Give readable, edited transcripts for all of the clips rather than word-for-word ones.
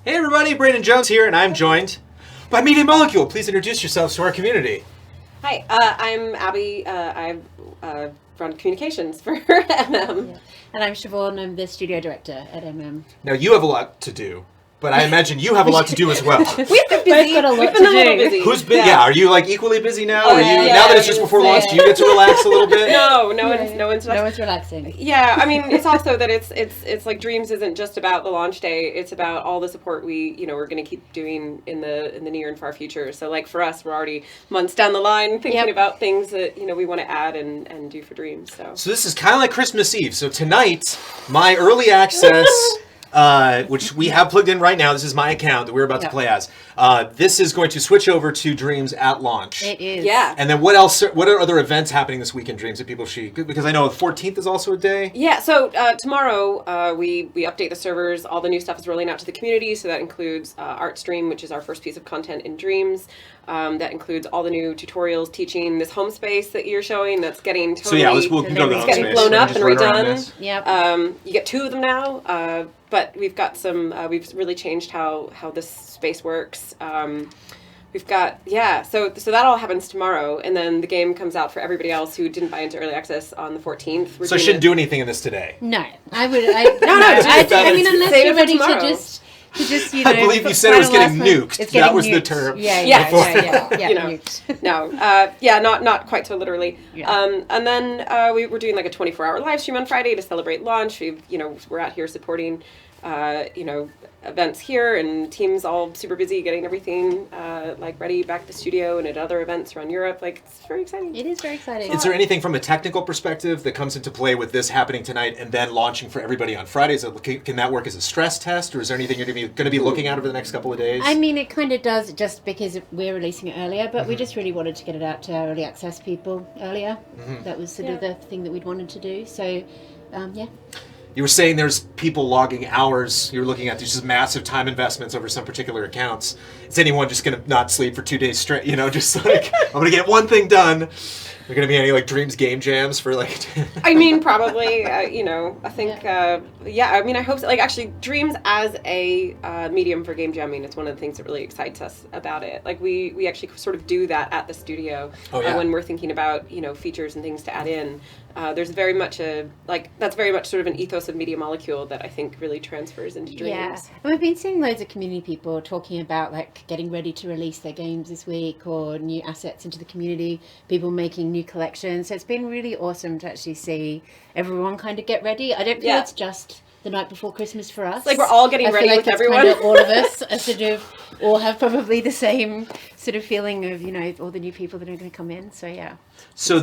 Hey everybody, Brandon Jones here, and I'm joined by Media Molecule. Please introduce yourselves to our community. Hi, I'm Abby. I run communications for MM. Yeah. And I'm Siobhan. I'm the studio director at MM. Now you have a lot to do, but I imagine you have a lot to do as well. We've been busy. Got a lot We've been to a little do. busy. Who's been? Yeah, are you like equally busy now? Oh, Are you yeah, now that it's just before lunch? Do you get to relax a little bit? No one's No one's relaxing. Yeah, I mean, it's also that it's like Dreams isn't just about the launch day. It's about all the support we're going to keep doing in the near and far future. So like for us, we're already months down the line thinking about things that we want to add and do for Dreams. So this is kind of like Christmas Eve. So tonight, my early access. Which we have plugged in right now. This is my account that we're about to play as. This is going to switch over to Dreams at launch. It is. Yeah. And then what else? What are other events happening this week in Dreams that people should? Because I know the 14th is also a day. Yeah. So tomorrow we update the servers. All the new stuff is rolling out to the community. So that includes Art Stream, which is our first piece of content in Dreams. That includes all the new tutorials teaching this home space that you're showing. That's getting totally. So yeah, we can go to the home it's getting space. blown up Just and run around redone. this. Yep. You get 2 of them now, but we've got some. We've really changed how this space works. We've got so that all happens tomorrow, and then the game comes out for everybody else who didn't buy into early access on the 14th. So I shouldn't do anything in this today. No, I would. I mean, unless save it you're for ready tomorrow. to just I believe you said it was getting nuked. It's That was the nuked. term. Yeah, nuked. No, not quite so literally. Yeah. And then we're doing like a 24-hour live stream on Friday to celebrate launch. We're out here supporting, events here, and teams all super busy getting everything ready back to the studio and at other events around Europe. It's very exciting. It is very exciting. Is there anything from a technical perspective that comes into play with this happening tonight and then launching for everybody on Friday? Can that work as a stress test, or is there anything you're going to be looking at over the next couple of days? I mean, it kind of does, just because we're releasing it earlier, but we just really wanted to get it out to our early access people earlier. That was sort of the thing that we'd wanted to do. So, yeah. You were saying there's people logging hours. You're looking at these just massive time investments over some particular accounts. Is anyone just going to not sleep for 2 days straight? Just like, I'm going to get one thing done. Are there going to be any Dreams game jams for I mean, probably. I think. I hope so. Actually, Dreams as a medium for game jamming is one of the things that really excites us about it. We actually sort of do that at the studio when we're thinking about features and things to add in. There's very much that's very much sort of an ethos of Media Molecule that I think really transfers into Dreams. Yeah, and we've been seeing loads of community people talking about getting ready to release their games this week or new assets into the community, people making new collections. So it's been really awesome to actually see everyone kind of get ready. I don't feel it's just the night before Christmas for us. We're all getting ready with everyone. Kind of all of us are sort of all have probably the same sort of feeling of all the new people that are going to come in. So yeah. So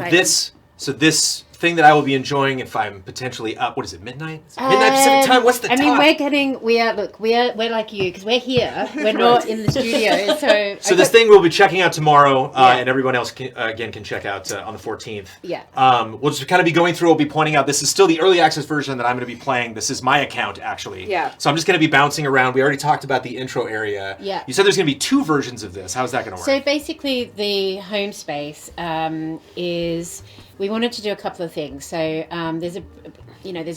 this thing that I will be enjoying if I'm potentially up, what is it, midnight? Midnight Pacific time? What's the time? I mean, we're like you, because we're here. We're not in the studio. So this thing we'll be checking out tomorrow, and everyone else can check out on the 14th. Yeah. We'll just kind of be going through, we'll be pointing out, this is still the early access version that I'm going to be playing. This is my account, actually. Yeah. So I'm just going to be bouncing around. We already talked about the intro area. Yeah. You said there's going to be 2 versions of this. How's that going to work? So basically, the home space is... We wanted to do a couple of things. So there's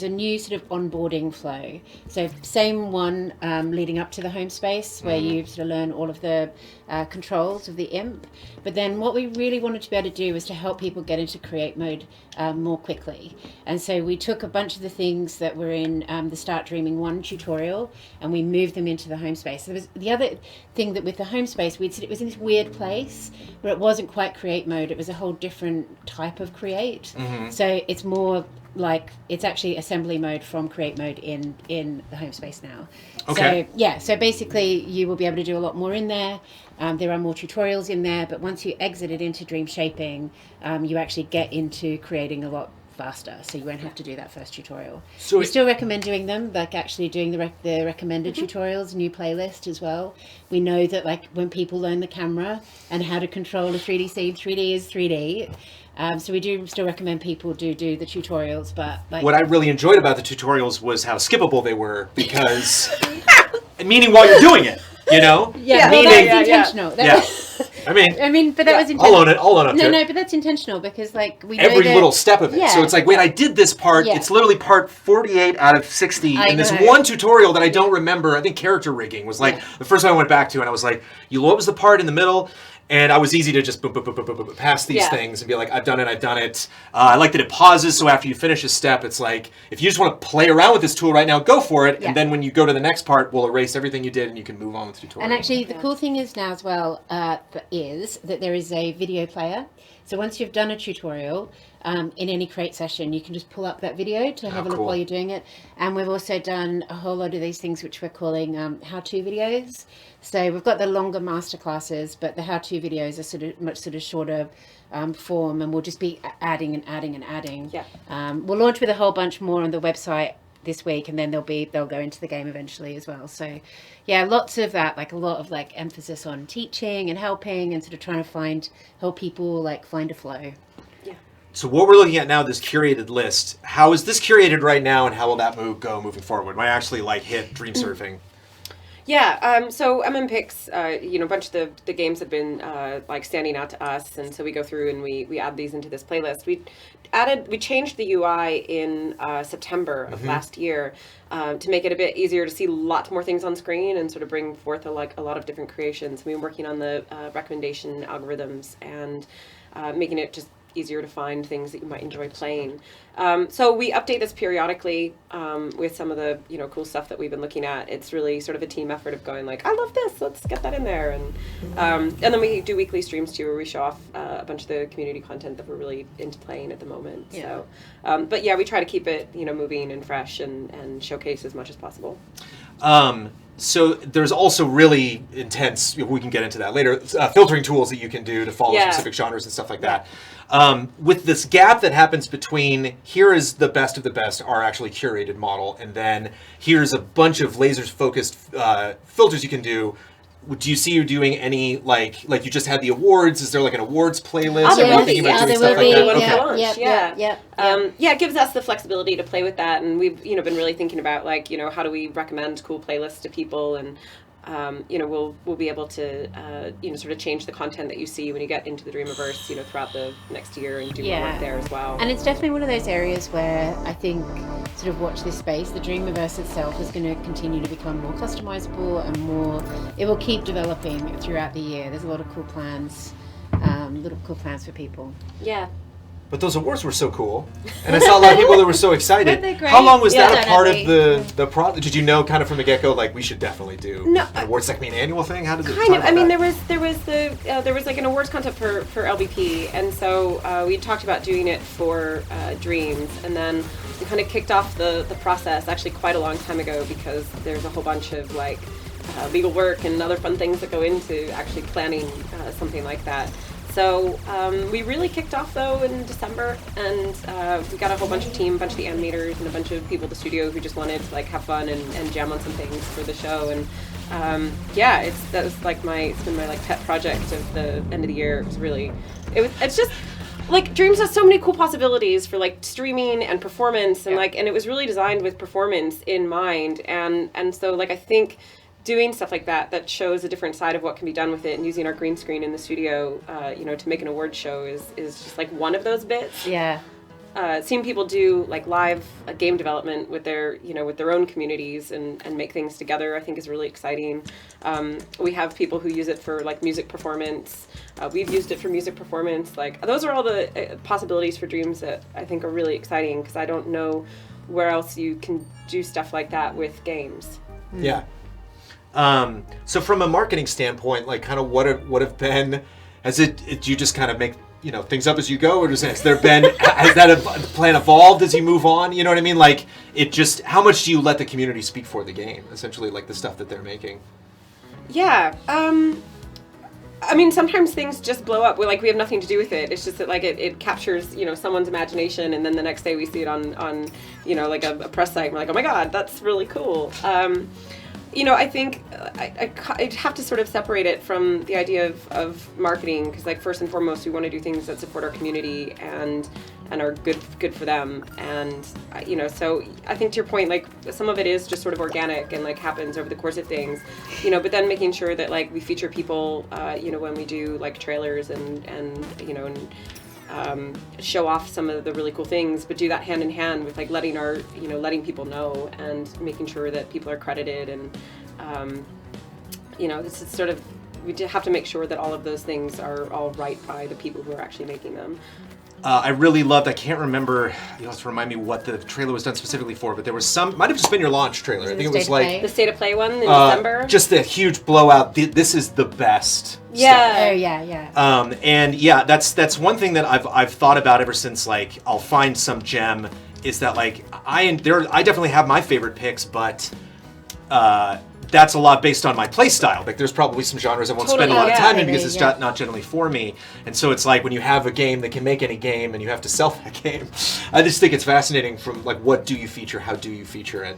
a new sort of onboarding flow. So same one leading up to the home space where you sort of learn all of the controls of the imp. But then what we really wanted to be able to do was to help people get into create mode more quickly. And so we took a bunch of the things that were in the Start Dreaming 1 tutorial and we moved them into the home space. There was the other thing that with the home space, it was in this weird place where it wasn't quite create mode. It was a whole different type of create. So it's more it's actually assembly mode from create mode in the home space now. Okay. So basically you will be able to do a lot more in there. There are more tutorials in there, but once you exit it into dream shaping, you actually get into creating a lot faster, so you won't have to do that first tutorial. So we still recommend doing them, actually doing the recommended tutorials, new playlist as well. We know that when people learn the camera and how to control a 3D scene, 3D is 3D. So we do still recommend people do the tutorials, but what I really enjoyed about the tutorials was how skippable they were, because meaning while you're doing it, Yeah, meaning that's intentional. I mean, but that was intentional. I'll own up to it. No, but that's intentional because like we know every that, little step of it. Yeah. So it's like, wait, I did this part. Yeah. It's literally part 48 out of 60 in this one tutorial that I don't remember. I think character rigging was like the first one I went back to, and I was like, what was the part in the middle? And I was easy to just boom, boom, boom, boom, boom, boom, pass these things and be like, I've done it. I like that it pauses, so after you finish a step, it's like, if you just want to play around with this tool right now, go for it. Yeah. And then when you go to the next part, we'll erase everything you did and you can move on with the tutorial. And actually, the cool thing is now as well, is that there is a video player. So once you've done a tutorial, in any Create session, you can just pull up that video to have a look while you're doing it. And we've also done a whole lot of these things which we're calling how-to videos. So we've got the longer masterclasses, but the how-to videos are much shorter form, and we'll just be adding and adding and adding. Yeah. We'll launch with a whole bunch more on the website this week, and then they'll go into the game eventually as well. So yeah, lots of that, like a lot of like emphasis on teaching and helping and sort of trying to help people like find a flow. Yeah. So what we're looking at now, this curated list, how is this curated right now, and how will that go moving forward? Might I actually like hit Dream Surfing? Yeah, so MM picks, a bunch of the games have been like standing out to us, and so we go through and we add these into this playlist. We changed the UI in September of last year to make it a bit easier to see lots more things on screen and sort of bring forth a lot of different creations. We've been working on the recommendation algorithms and making it just easier to find things that you might enjoy playing. So we update this periodically with some of the cool stuff that we've been looking at. It's really sort of a team effort of going like, I love this, let's get that in there. And then we do weekly streams too, where we show off a bunch of the community content that we're really into playing at the moment. Yeah. So, but yeah, we try to keep it moving and fresh and showcase as much as possible. So there's also really intense, we can get into that later, filtering tools that you can do to follow specific genres and stuff like that. With this gap that happens between here is the best of the best, our actually curated model, and then here's a bunch of laser-focused filters you can do. Do you see you doing any, like you just had the awards? Is there like an awards playlist? There will be. It gives us the flexibility to play with that, and we've been really thinking about like how do we recommend cool playlists to people, and we'll be able to sort of change the content that you see when you get into the Dreamiverse throughout the next year and do more work there as well. And it's definitely one of those areas where I think sort of watch this space. The Dreamiverse itself is going to continue to become more customizable and more. It will keep developing throughout the year. There's a lot of cool plans, for people. Yeah. But those awards were so cool, and I saw a lot of people that were so excited. How long was that a part of the project? Did you know kind of from the get go, like we should definitely do an awards, like an annual thing? How does it? Kind of. I mean, there was like an awards concept for LBP, and so we talked about doing it for Dreams, and then we kind of kicked off the process actually quite a long time ago because there's a whole bunch of like legal work and other fun things that go into actually planning something like that. So we really kicked off though in December, and we got a whole bunch of team, a bunch of the animators, and a bunch of people at the studio who just wanted to like have fun and jam on some things for the show. And it's been my like pet project of the end of the year. It's just like Dreams has so many cool possibilities for like streaming and performance, and and it was really designed with performance in mind, and so like I think doing stuff like that shows a different side of what can be done with it, and using our green screen in the studio, to make an award show is just like one of those bits. Yeah. Seeing people do like live game development with their own communities and make things together, I think is really exciting. We have people who use it for like music performance. We've used it for music performance. Like those are all the possibilities for Dreams that I think are really exciting, because I don't know where else you can do stuff like that with games. Yeah. So from a marketing standpoint, like kind of what have been, do you just kind of make, things up as you go, or has that plan evolved as you move on? You know what I mean? Like how much do you let the community speak for the game, essentially, like the stuff that they're making? Yeah. I mean, sometimes things just blow up. We have nothing to do with it. It's just that like it captures, someone's imagination, and then the next day we see it on like a press site, and we're like, oh my God, that's really cool. I think I'd have to sort of separate it from the idea of marketing, because like first and foremost we want to do things that support our community and are good for them, and so I think to your point, like some of it is just sort of organic and like happens over the course of things, but then making sure that like we feature people when we do like trailers and show off some of the really cool things, but do that hand in hand with like letting people know and making sure that people are credited, and this is sort of, we have to make sure that all of those things are all right by the people who are actually making them. I really loved, I can't remember, you'll have to remind me what the trailer was done specifically for, but there was might have just been your launch trailer. I think it was like the State of Play one in December. Just a huge blowout. This is the best. Yeah. Stuff. Oh yeah. And yeah, that's one thing that I've thought about ever since like I'll find some gem, is that like I definitely have my favorite picks, but that's a lot based on my play style. Like there's probably some genres I won't spend a lot of time in because it's not generally for me. And so it's like when you have a game that can make any game and you have to sell that game, I just think it's fascinating from like what do you feature, how do you feature it,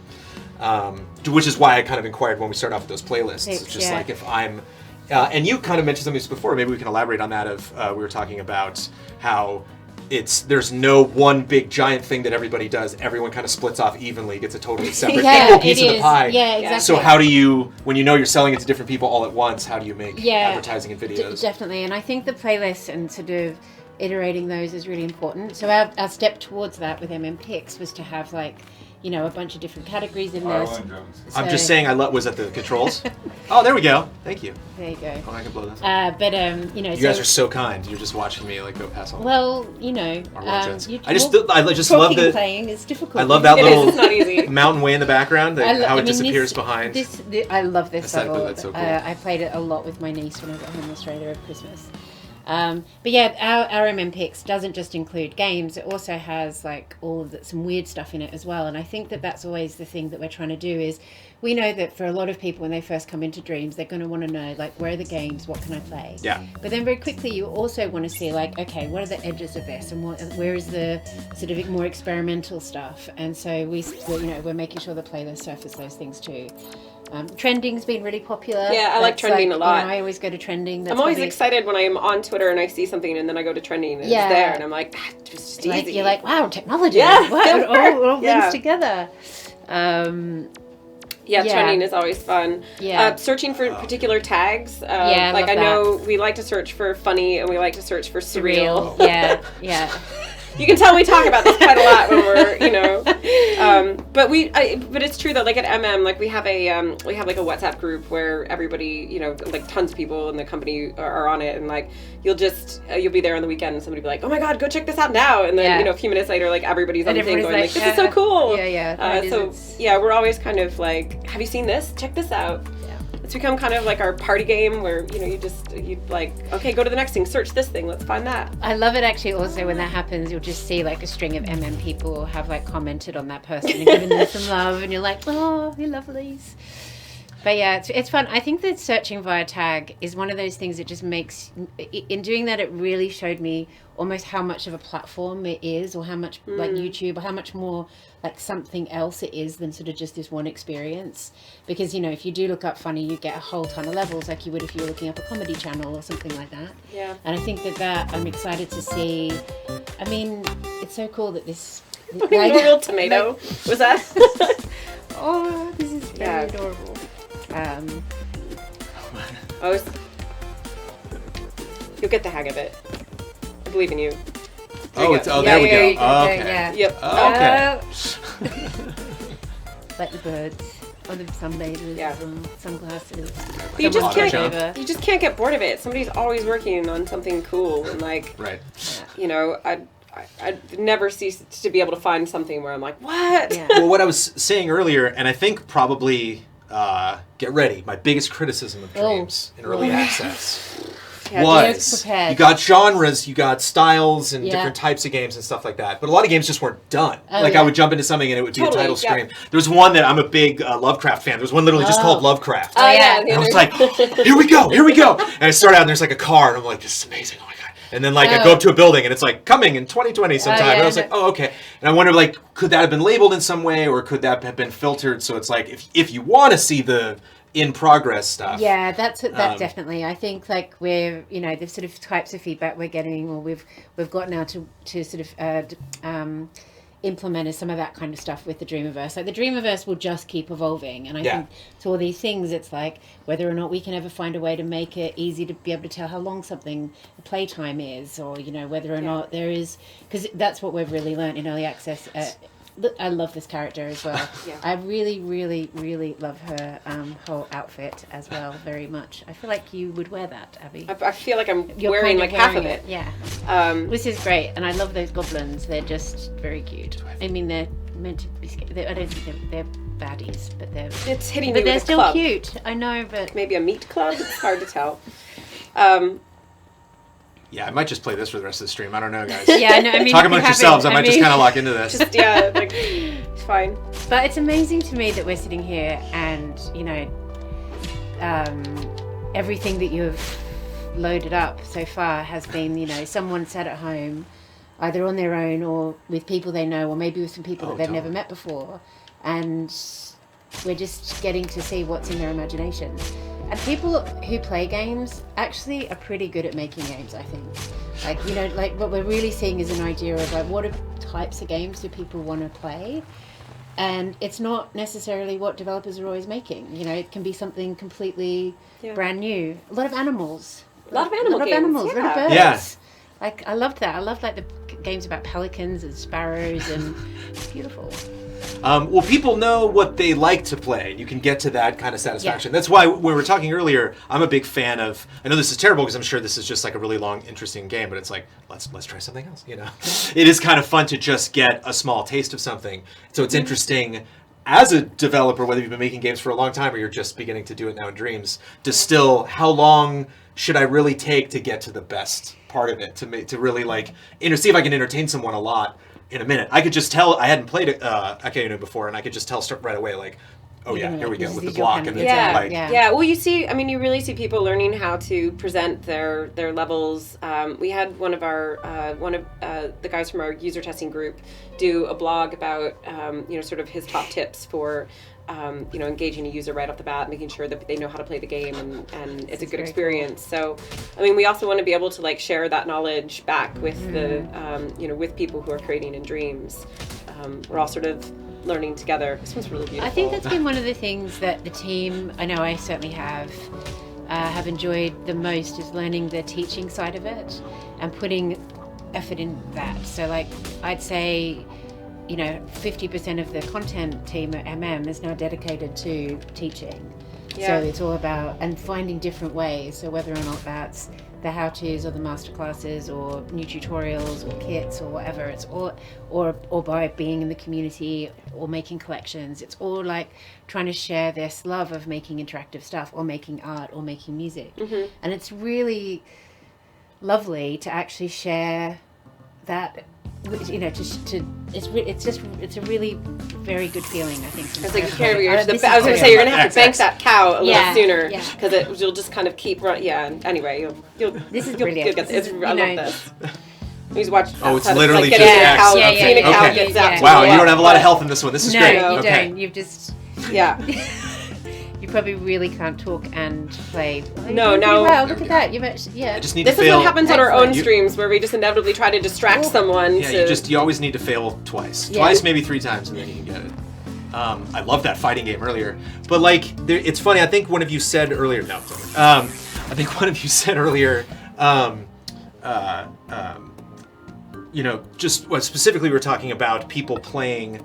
which is why I kind of inquired when we started off with those playlists. It's just like if I'm, and you kind of mentioned something before, maybe we can elaborate on that we were talking about how there's no one big giant thing that everybody does. Everyone kind of splits off evenly, gets a totally separate equal piece of the pie. Yeah, exactly. So how do you, when you're selling it to different people all at once, how do you make advertising and videos? Definitely, and I think the playlists and sort of iterating those is really important. So our step towards that with Picks was to have like, a bunch of different categories in there. I'm just saying, was that the controls? Oh, there we go. Thank you. There you go. Oh, I can blow this. You guys are so kind. You're just watching me like go past all. Well, I just love the playing is difficult. I love that little it's not easy. mountain way in the background, how it disappears behind. I love this level. That's so cool. I played it a lot with my niece when I got home in Australia at Christmas. But yeah, our Picks doesn't just include games. It also has like all of some weird stuff in it as well. And I think that that's always the thing that we're trying to do is we know that for a lot of people when they first come into Dreams, they're going to want to know like, where are the games? What can I play? Yeah. But then very quickly you also want to see like, okay, what are the edges of this, and where is the sort of more experimental stuff? And so we're making sure the playlist surface those things too. Trending's been really popular. Yeah, I like trending a lot. I always go to trending. I'm always excited when I'm on Twitter and I see something and then I go to trending and it's there and I'm like, it's just easy. You're like, wow, technology. Yeah. Wow, it all links together. Trending is always fun. Yeah. Searching for particular tags. I know we like to search for funny and we like to search for surreal. Yeah. You can tell we talk about this quite a lot when we're, but it's true that like at like we have like a WhatsApp group where everybody, like tons of people in the company are on it, and like you'll be there on the weekend and somebody will be like, oh my God, go check this out now, and then a few minutes later like everybody's on the thing going like, this is so cool. We're always kind of like, have you seen this? Check this out. It's become kind of like our party game where, you like, okay, go to the next thing, search this thing, let's find that. I love it actually also when that happens, you'll just see like a string of people have like commented on that person and given them some love, and you're like, oh, you lovelies. But yeah, it's fun. I think that searching via tag is one of those things that just makes, in doing that, it really showed me almost how much of a platform it is, or how much like YouTube, or how much more like something else it is than sort of just this one experience. Because, if you do look up funny, you get a whole ton of levels like you would if you were looking up a comedy channel or something like that. Yeah. And I think that I'm excited to see. I mean, it's so cool that this... The real tomato. Was that? Oh, this is very adorable. You'll get the hang of it. I believe in you. There we go. Okay. Yep. Okay. Like the birds, or the sunbathers, sunglasses. But you just can't get bored of it. Somebody's always working on something cool, and like, right. I never cease to be able to find something where I'm like, what? Yeah. Well, what I was saying earlier, and I think probably, get ready, my biggest criticism of Dreams in early access was you got genres, you got styles and different types of games and stuff like that, but a lot of games just weren't done. I would jump into something and it would be a title screen. There was one that I'm a big Lovecraft fan. There was one literally just called Lovecraft. Oh yeah. And I was like, here we go. And I started out and there's like a car and I'm like, this is amazing. Oh my God. And then like I go up to a building and it's like coming in 2020 sometime. And I was like, oh, okay. And I wonder like, could that have been labeled in some way, or could that have been filtered? So it's like, if you want to see the in progress stuff. Yeah, that definitely. I think like we're, the sort of types of feedback we're getting, or we've got now to sort of implemented some of that kind of stuff with the Dreamiverse. Like the Dreamiverse will just keep evolving, and I think to all these things, it's like whether or not we can ever find a way to make it easy to be able to tell how long something playtime is, or whether or not there is, because that's what we've really learned in early access. I love this character as well. I really, really, really love her whole outfit as well very much. I feel like you would wear that, Abby. I feel like You're wearing like half of it. Yeah. This is great, and I love those goblins. They're just very cute. I mean, they're meant to be. I don't think they're baddies, but they're. It's hitting but you they're with a still club. cute. I know, but maybe a meat club. It's hard to tell. Yeah, I might just play this for the rest of the stream. I don't know, guys. Yeah, no, I mean, talk amongst yourselves. I might just kind of lock into this. It's fine. But it's amazing to me that we're sitting here and everything that you've loaded up so far has been someone sat at home, either on their own or with people they know, or maybe with some people that they've never met before, and we're just getting to see what's in their imagination. And people who play games actually are pretty good at making games, I think. Like what we're really seeing is an idea of like what types of games do people want to play, and it's not necessarily what developers are always making. It can be something completely brand new. A lot of animals. A lot of animals. A lot of birds. Yeah. Like I loved that. I loved like the games about pelicans and sparrows, and it's beautiful. Well, people know what they like to play. You can get to that kind of satisfaction. That's why when we were talking earlier, I'm a big fan of. I know this is terrible because I'm sure this is just like a really long, interesting game, but it's like let's try something else. It is kind of fun to just get a small taste of something. So it's interesting as a developer, whether you've been making games for a long time or you're just beginning to do it now in Dreams, distill how long should I really take to get to the best part of it, to really like see if I can entertain someone a lot. In a minute, I could just tell I hadn't played Akainu before, and I could just tell right away, like, oh yeah, here we go with the block and the yeah. Well, you really see people learning how to present their levels. We had one of the guys from our user testing group do a blog about sort of his top tips for engaging a user right off the bat, making sure that they know how to play the game and it's a good experience. Cool. So, I mean, we also want to be able to like share that knowledge back with the with people who are creating in Dreams. We're all sort of learning together. This one's really beautiful. I think that's been one of the things that the team, I know I certainly have enjoyed the most, is learning the teaching side of it and putting effort in that. So like I'd say 50% of the content team at MM is now dedicated to teaching. So it's all about and finding different ways. So whether or not that's the how-tos or the masterclasses or new tutorials or kits or whatever, it's all or by being in the community or making collections. It's all like trying to share this love of making interactive stuff or making art or making music. And it's really lovely to actually share that. It's a really very good feeling, I think. It's like you carry your. I was going to say you're going to have to bank that cow a little sooner because you'll just kind of keep running. Yeah. Anyway, you'll. This is brilliant. I love this. He's watched. Oh, it's literally just seeing a cow get zapped. Wow, you don't have a lot of health in this one. This is great. No, you don't. You've just. Yeah. You probably really can't talk and play. No. Wow, look at that. You've actually, I just need this to is fail. what happens on our own streams where we just inevitably try to distract someone. Yeah, you always need to fail twice. Yeah. Twice, maybe 3 times, and then you can get it. I love that fighting game earlier. But like, it's funny, I think one of you said earlier, I think one of you said earlier, just what specifically we were talking about people playing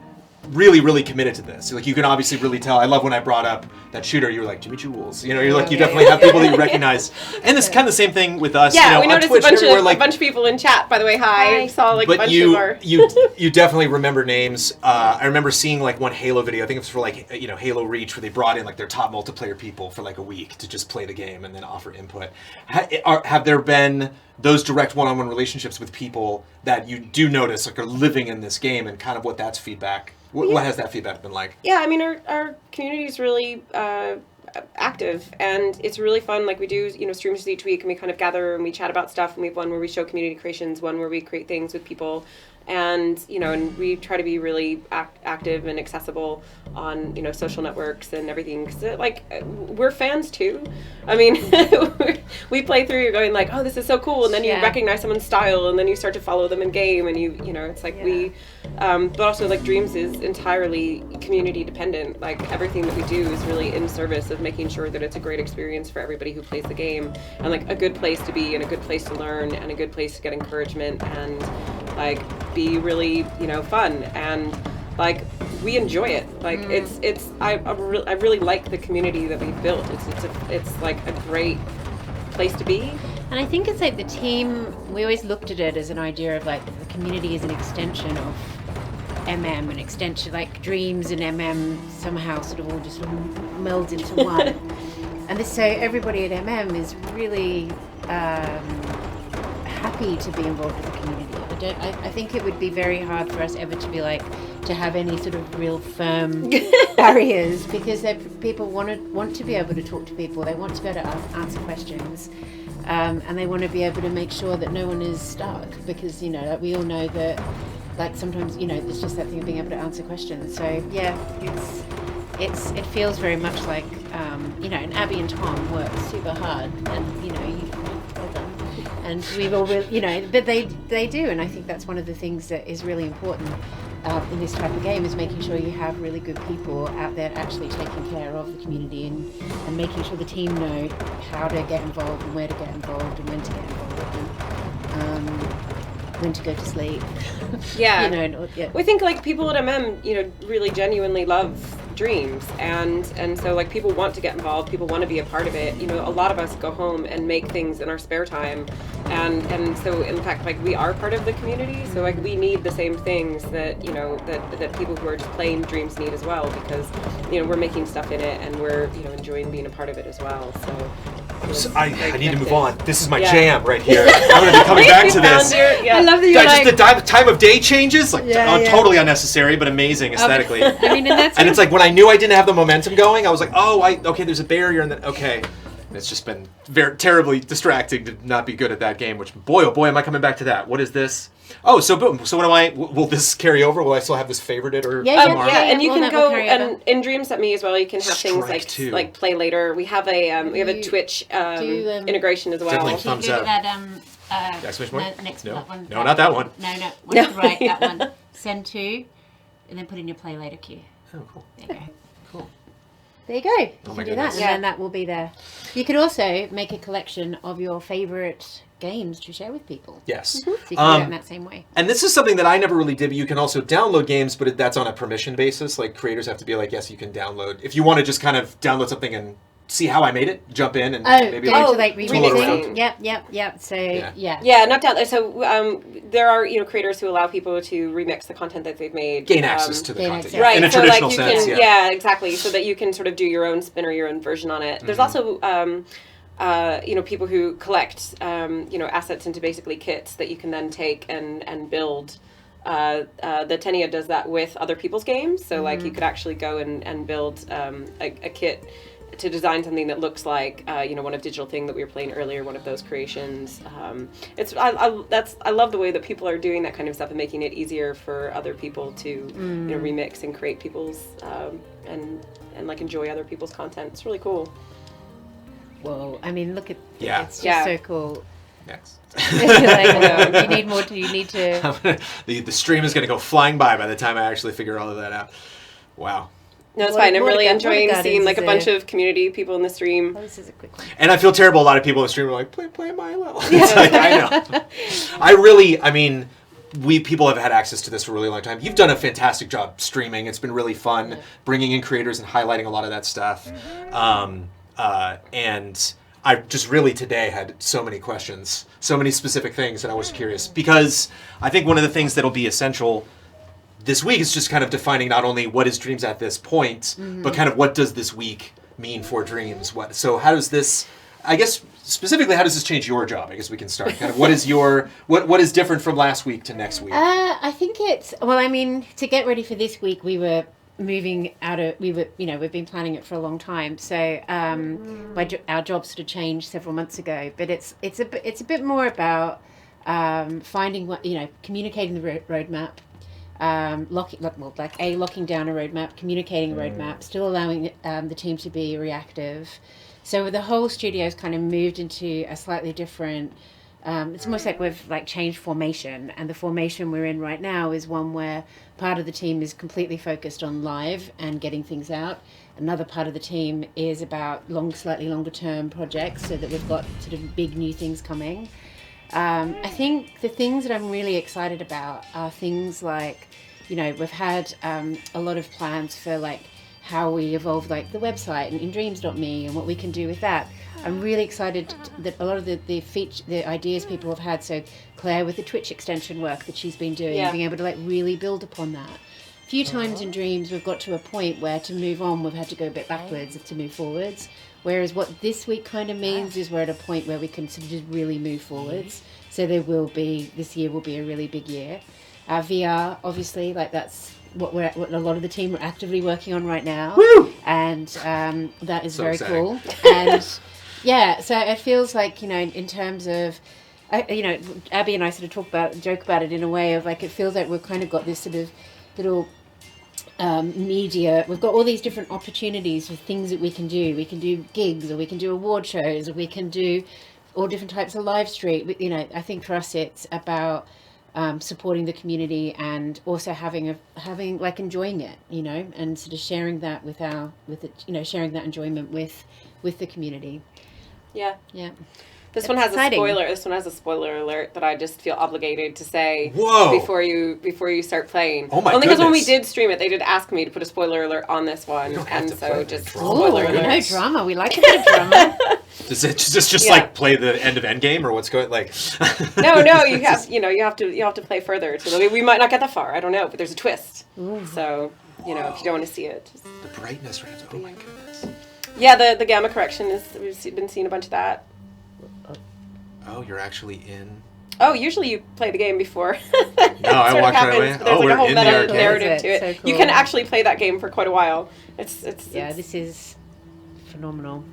really, really committed to this. Like you can obviously really tell. I love when I brought up that shooter. You were like Jimmy Jewels. You're like you definitely have people that you recognize. And it's kind of the same thing with us. Yeah, we noticed Twitch, a bunch of people in chat. By the way, hi. I saw like a bunch of our. you definitely remember names. I remember seeing like one Halo video. I think it was for like Halo Reach, where they brought in like their top multiplayer people for like a week to just play the game and then offer input. Have there been those direct one-on-one relationships with people that you do notice like are living in this game, and kind of what that's feedback? What has that feedback been like? Yeah, I mean, our community is really active, and it's really fun. Like we do, streams each week, and we kind of gather and we chat about stuff. And we have one where we show community creations, one where we create things with people, and and we try to be really active and accessible on social networks and everything. Because we're fans too. I mean, we play through going like, oh, this is so cool, and then you recognize someone's style, and then you start to follow them in game, and it's like we. But also, like, Dreams is entirely community dependent. Like, everything that we do is really in service of making sure that it's a great experience for everybody who plays the game, and like a good place to be, and a good place to learn, and a good place to get encouragement, and like be really fun, and like we enjoy it. Like I really like the community that we've built. It's like a great place to be. And I think it's like the team, we always looked at it as an idea of like the community is an extension of MM, an extension, like Dreams and MM somehow sort of all just meld into one. And so everybody at MM is really happy to be involved with the community. I think it would be very hard for us ever to be like, to have any sort of real firm barriers, because people want to be able to talk to people, they want to be able to answer questions. And they want to be able to make sure that no one is stuck, because like we all know that like sometimes there's just that thing of being able to answer questions. So yeah, it feels very much like and Abby and Tom work super hard, and well done, and we've all but they do, and I think that's one of the things that is really important in this type of game, is making sure you have really good people out there actually taking care of the community, and making sure the team know how to get involved, and where to get involved, and when to get involved, and when to go to sleep. Yeah. We think like people at MM, really genuinely love Dreams, and so like people want to get involved, people want to be a part of it. A lot of us go home and make things in our spare time, and so in fact like we are part of the community, so like we need the same things that that people who are just playing Dreams need as well, because we're making stuff in it, and we're enjoying being a part of it as well. So I need to move on. This is my jam right here. I'm going to be coming back to this. I love that you're like... Just the time of day changes, totally unnecessary, but amazing aesthetically. I mean, and it's like when I knew I didn't have the momentum going, I was like, okay, there's a barrier, and then, okay. And it's just been very terribly distracting to not be good at that game, which, boy, oh boy, am I coming back to that. What is this? Oh, so boom. So what am I? Will this carry over? Will I still have this favorited or tomorrow? Yeah, and you can go and in Dreams at Me as well. You can have things like play later. We have a Twitch integration as well. Definitely thumbs up. Exclamation point? Next no, one. No, not that one. No. One to the right, that one. Send to, and then put in your play later queue. Oh, cool. There you go. Cool. There you go. You can do that, and Yeah. then that will be there. You can also make a collection of your favorite games to share with people. Yes. So you can do it in that same way. And this is something that I never really did, but you can also download games, but that's on a permission basis. Like, creators have to be like, yes, you can download. If you want to just kind of download something and see how I made it, jump in and maybe get into like tool it around. remixing. Yep. So yeah. Yeah, not down. So there are creators who allow people to remix the content that they've made. Gain access to the content, right? In a so traditional like you sense, can, yeah, exactly. So that you can sort of do your own spin or your own version on it. There's also people who collect assets into basically kits that you can then take and build. The Tenia does that with other people's games. So like you could actually go and build a kit to design something that looks like one of Digital Thing that we were playing earlier, one of those creations. I love the way that people are doing that kind of stuff and making it easier for other people to remix and create people's and like enjoy other people's content. It's really cool. Whoa! I mean, look at it's just so cool. Next. You need more. You need to. The stream is going to go flying by the time I actually figure all of that out. Wow. No, it's fine. I'm really enjoying seeing like a bunch of community people in the stream. Oh, this is a quick one. And I feel terrible. A lot of people in the stream are like, play my level. It's like, I know. People have had access to this for a really long time. You've done a fantastic job streaming. It's been really fun bringing in creators and highlighting a lot of that stuff. And I just really today had so many questions, so many specific things that I was curious. Because I think one of the things that'll be essential this week is just kind of defining not only what is Dreams at this point, but kind of what does this week mean for Dreams? So how does this, I guess specifically, how does this change your job? I guess we can start. Kind of what is what is different from last week to next week? I think to get ready for this week, we were moving out of, we've been planning it for a long time. So our job sort of changed several months ago, but it's a bit more about finding what, communicating the roadmap, locking down a roadmap, communicating a roadmap, still allowing the team to be reactive. So the whole studio's kind of moved into a slightly different. It's almost like we've changed formation, and the formation we're in right now is one where part of the team is completely focused on live and getting things out. Another part of the team is about slightly longer term projects, so that we've got sort of big new things coming. I think the things that I'm really excited about are things like, we've had a lot of plans for how we evolve the website and indreams.me and what we can do with that. I'm really excited that a lot of the ideas people have had. So Claire with the Twitch extension work that she's been doing, being able to really build upon that. A few times in Dreams we've got to a point where to move on we've had to go a bit backwards to move forwards. Whereas what this week kind of means is we're at a point where we can sort of just really move forwards. So this year will be a really big year. VR, obviously, that's what a lot of the team are actively working on right now. Woo! And that is So very exciting. cool. And yeah, so it feels like, in terms of, Abby and I sort of joke about it in a way of it feels like we've kind of got this sort of little media. We've got all these different opportunities for things that we can do. We can do gigs, or we can do award shows, or we can do all different types of live stream. I think for us it's about supporting the community and also having enjoying it, and sort of sharing that sharing that enjoyment with the community. Yeah. This It's one has exciting. This one has a spoiler alert that I just feel obligated to say Whoa. before you start playing. Oh my Only because when we goodness. did stream it, they did ask me to put a spoiler alert on this one, You don't have and to so play just the drama. spoiler Oh, No alert. drama. We like a bit of drama. Does it just Yeah. play the end of Endgame, or what's going No, you have you have to play further. So we might not get that far. I don't know, but there's a twist. So if you don't want to see it, just, the brightness right now. Oh my goodness. yeah, the gamma correction we've been seeing a bunch of that. Oh, you're actually in. Oh, usually you play the game before. No, I walked right away. But there's Oh, a we're whole in the meta arcade. narrative to it. So You cool. can actually play that game for quite a while. It's This is phenomenal.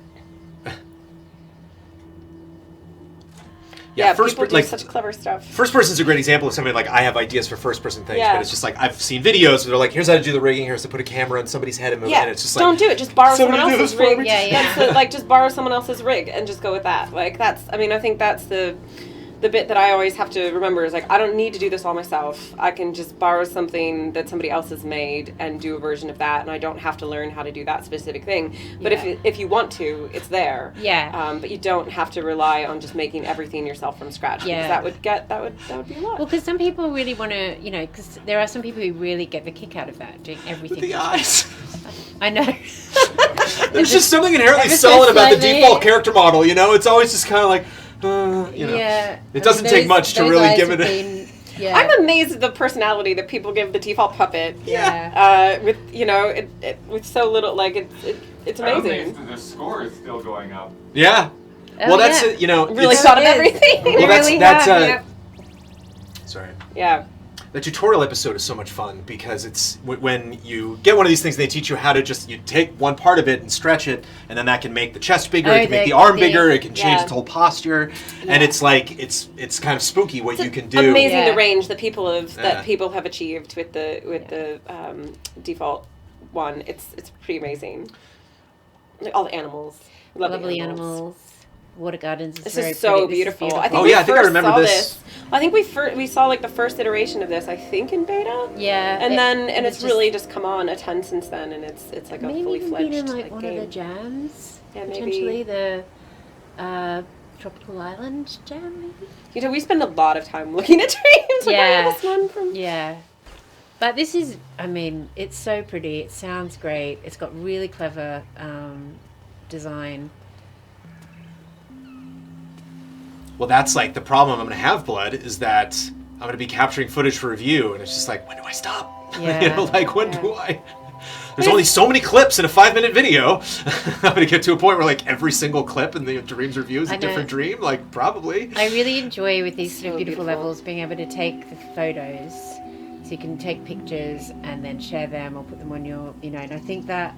yeah. first People per- do such clever stuff. First person's a great example of something I have ideas for first person things, Yeah. but it's just I've seen videos where they're here's how to do the rigging, here's to put a camera on somebody's head and move it, Yeah, and it's just don't do it. Just borrow someone somebody do else's this for rig. me. Yeah. That's just borrow someone else's rig and just go with that. I think that's the bit that I always have to remember is I don't need to do this all myself. I can just borrow something that somebody else has made and do a version of that, and I don't have to learn how to do that specific thing. But Yeah. if you want to, it's there. Yeah. But you don't have to rely on just making everything yourself from scratch. Yeah. Because that would be a lot. Well, because some people really want to, because there are some people who really get the kick out of that, doing everything. The eyes. I know. There's just something inherently ever so solid about the slightly. default character model, It's always just kind of Yeah. It doesn't take much to those really eyes give have it a... been- yeah. I'm amazed at the personality that people give the default puppet. Yeah. With with so little, it's I'm amazing. amazed that the score is still going up. Yeah. Oh, well, that's yeah. it, Really it's- thought of It is. everything. They Well, that's- really that's, have, uh, yeah. Sorry. Yeah. The tutorial episode is so much fun because it's when you get one of these things, they teach you how to you take one part of it and stretch it, and then that can make the chest bigger, it can make the arm bigger, it can change Yeah. its whole posture, and it's it's kind of spooky what you can do. Amazing Yeah. the range that people Yeah. have achieved with the default one. It's pretty amazing. All the animals. I love the Lovely animals. Water gardens. This very is so pretty. This is beautiful. I think Oh, we yeah, I think I first remember saw this. I think we saw the first iteration of this. I think in beta. Yeah. And it's just- really just come on a ton since then, and it's like a maybe fully even fledged been in one game. of the jams. Yeah, maybe. Potentially the Tropical Island jam, maybe. We spend a lot of time looking at dreams. Yeah. This one from Yeah. But this is, it's so pretty. It sounds great. It's got really clever design. Well, that's the problem I'm going to have, Blood, is that I'm going to be capturing footage for review, and it's just when do I stop? Yeah. When do I? There's only so many clips in a 5-minute video. I'm going to get to a point where every single clip in the Dreams review is I a know. different dream, probably. I really enjoy with these sort of So beautiful beautiful. levels being able to take the photos. So you can take pictures and then share them or put them on your, and I think that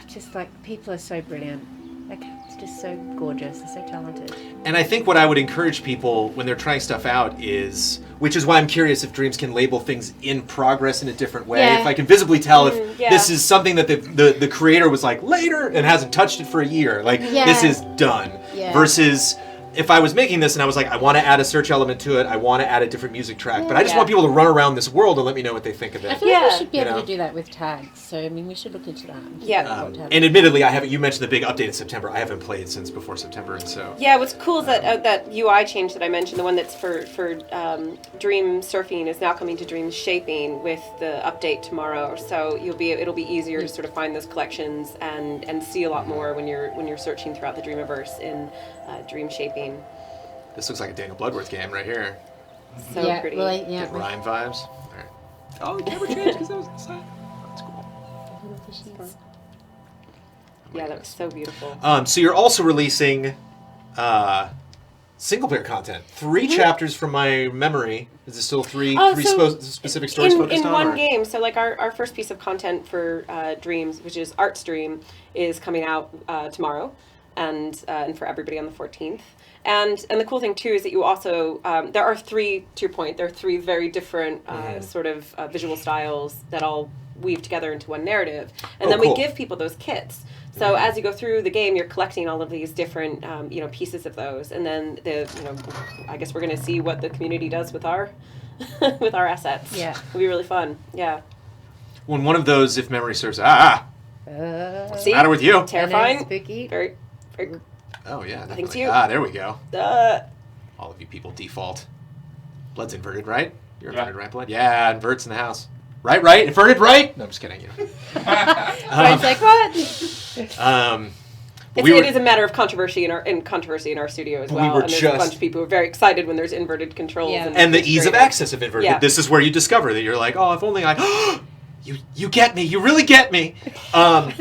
just like, people are so brilliant. Like, it's just so gorgeous. They're so talented. And I think what I would encourage people when they're trying stuff out is, which is why I'm curious if Dreams can label things in progress in a different way. Yeah. If I can visibly tell if yeah. this is something that the creator was like later and hasn't touched it for a year. Like, this is done. Yeah. Versus if I was making this and I was like, I want to add a search element to it, I want to add a different music track, but I just want people to run around this world and let me know what they think of I it. feel like we Yeah. should be able You to do that with tags. So, I mean, we should look into that. Yeah. And admittedly, you mentioned the big update in September. I haven't played since before September, and so... Yeah, what's cool is that that UI change that I mentioned, the one that's for Dream Surfing, is now coming to Dream Shaping with the update tomorrow. So it'll be easier to sort of find those collections and see a lot more when you're searching throughout the Dreamiverse in Dream Shaping. This looks like a Daniel Bloodworth game right here. So pretty. Well, Get rhyme vibes. All right. Oh, the camera changed because that was inside. That's cool. Yeah, that was so beautiful. So you're also releasing single-player content. 3 chapters from my memory. Is it still three specific stories focused in on? one or? game. So like our first piece of content for Dreams, which is Art Stream, is coming out tomorrow, and for everybody on the 14th. And the cool thing too is that you also there are 3, to your point, there are 3 very different sort of visual styles that all weave together into one narrative, and then cool. we give people those kits. So as you go through the game, you're collecting all of these different pieces of those, and then I guess we're going to see what the community does with our with our assets. Yeah, it'll be really fun. Yeah. When one of those, if memory serves, what's See? the matter with you? Terrifying. Spooky. Very, very. Oh yeah, definitely. Thanks you. There we go. All of you people default. Blood's inverted, right? You're inverted, right, Blood? Yeah, inverts in the house. Right, inverted, right? No, I'm just kidding. It's like what? It is a matter of controversy in our studio as well. And there's a bunch of people who are very excited when there's inverted controls. Yeah. And the ease of access of inverted. Yeah. This is where you discover that you're like, oh, if only I. You get me. You really get me.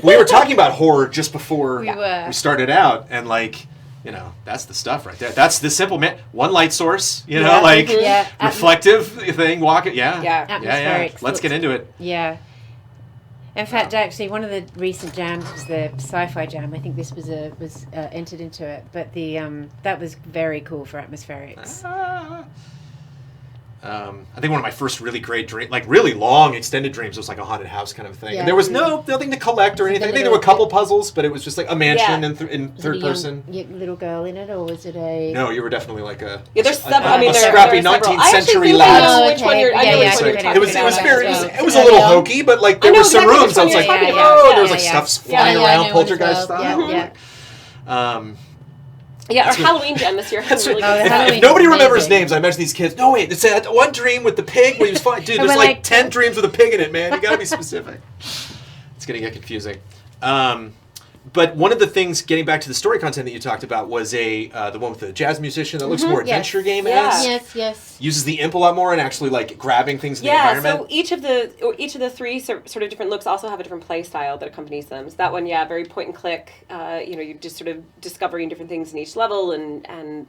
We were talking about horror just before we started out, and that's the stuff right there. That's the simple one light source. Reflective thing. Walk it. Yeah. Atmospheric. Let's get into it. Yeah. In fact, actually, one of the recent jams was the sci-fi jam. I think this was entered into it, but that was very cool for atmospherics. I think one of my first really great dreams, really long extended dreams, was like a haunted house kind of thing. Yeah. And there was nothing to collect or anything. I think there were a couple puzzles, but it was just like a mansion in third person. Little girl in it, or was it a? No, you were definitely like a. Yeah, there's there are scrappy several. 19th century I lad. know which one you're. I know which one you're talking It was about. very. It was a little hokey, but there were some rooms. I was like, there was like stuff flying around, poltergeist style. Yeah, our Halloween jam this year. Really if nobody remembers names, I mention these kids. No, wait, it's that one dream with the pig where he was fine. Dude, there's like 10 dreams with a pig in it, man. You gotta be specific. It's gonna get confusing. But one of the things, getting back to the story content that you talked about, was the one with the jazz musician that looks more adventure game-esque. Yes. Uses the imp a lot more and actually grabbing things in the environment. So each of the 3 sort of different looks also have a different play style that accompanies them. So that one, very point and click. You're just sort of discovering different things in each level, and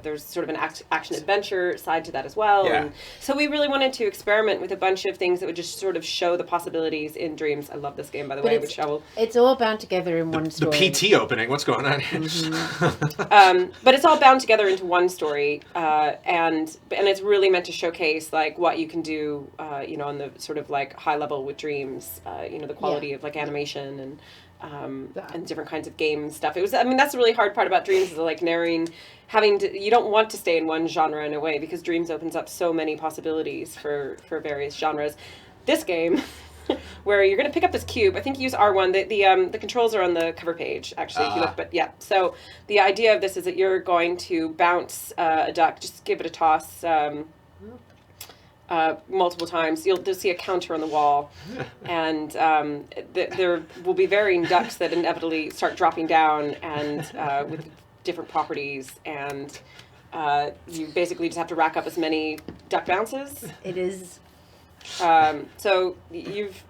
there's sort of an action adventure side to that as well. Yeah. And so we really wanted to experiment with a bunch of things that would just sort of show the possibilities in Dreams. I love this game, by the way, which I will. It's all bound together in one story. The PT opening. What's going on here? But it's all bound together into one story, and it's really meant to showcase what you can do, on the sort of high level with Dreams. The quality of animation and different kinds of game stuff. It was. I mean, that's the really hard part about Dreams is narrowing. You don't want to stay in one genre in a way because Dreams opens up so many possibilities for various genres. This game. Where you're going to pick up this cube. I think you use R1. The controls are on the cover page, actually. If you look, but yeah. So the idea of this is that you're going to bounce a duck. Just give it a toss multiple times. You'll see a counter on the wall, and there will be varying ducks that inevitably start dropping down and with different properties. And you basically just have to rack up as many duck bounces. It is. So you've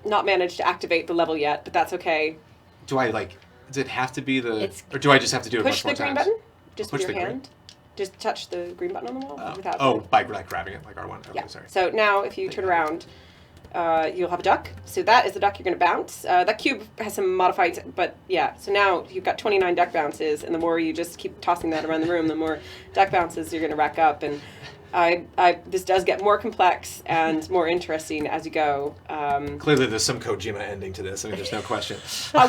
not managed to activate the level yet, but that's okay. Do I does it have to be or do I just have to do it push much more the green times? button? Just Push with your the hand? Just touch the green button on the wall without. By like grabbing it like R1. Okay, Yeah. sorry. So now if you turn around, you'll have a duck. So that is the duck you're going to bounce. That cube has some modified, but yeah. So now you've got 29 duck bounces, and the more you just keep tossing that around the room, the more duck bounces you're going to rack up. And this does get more complex and more interesting as you go. Clearly, there's some Kojima ending to this. I mean, there's no question.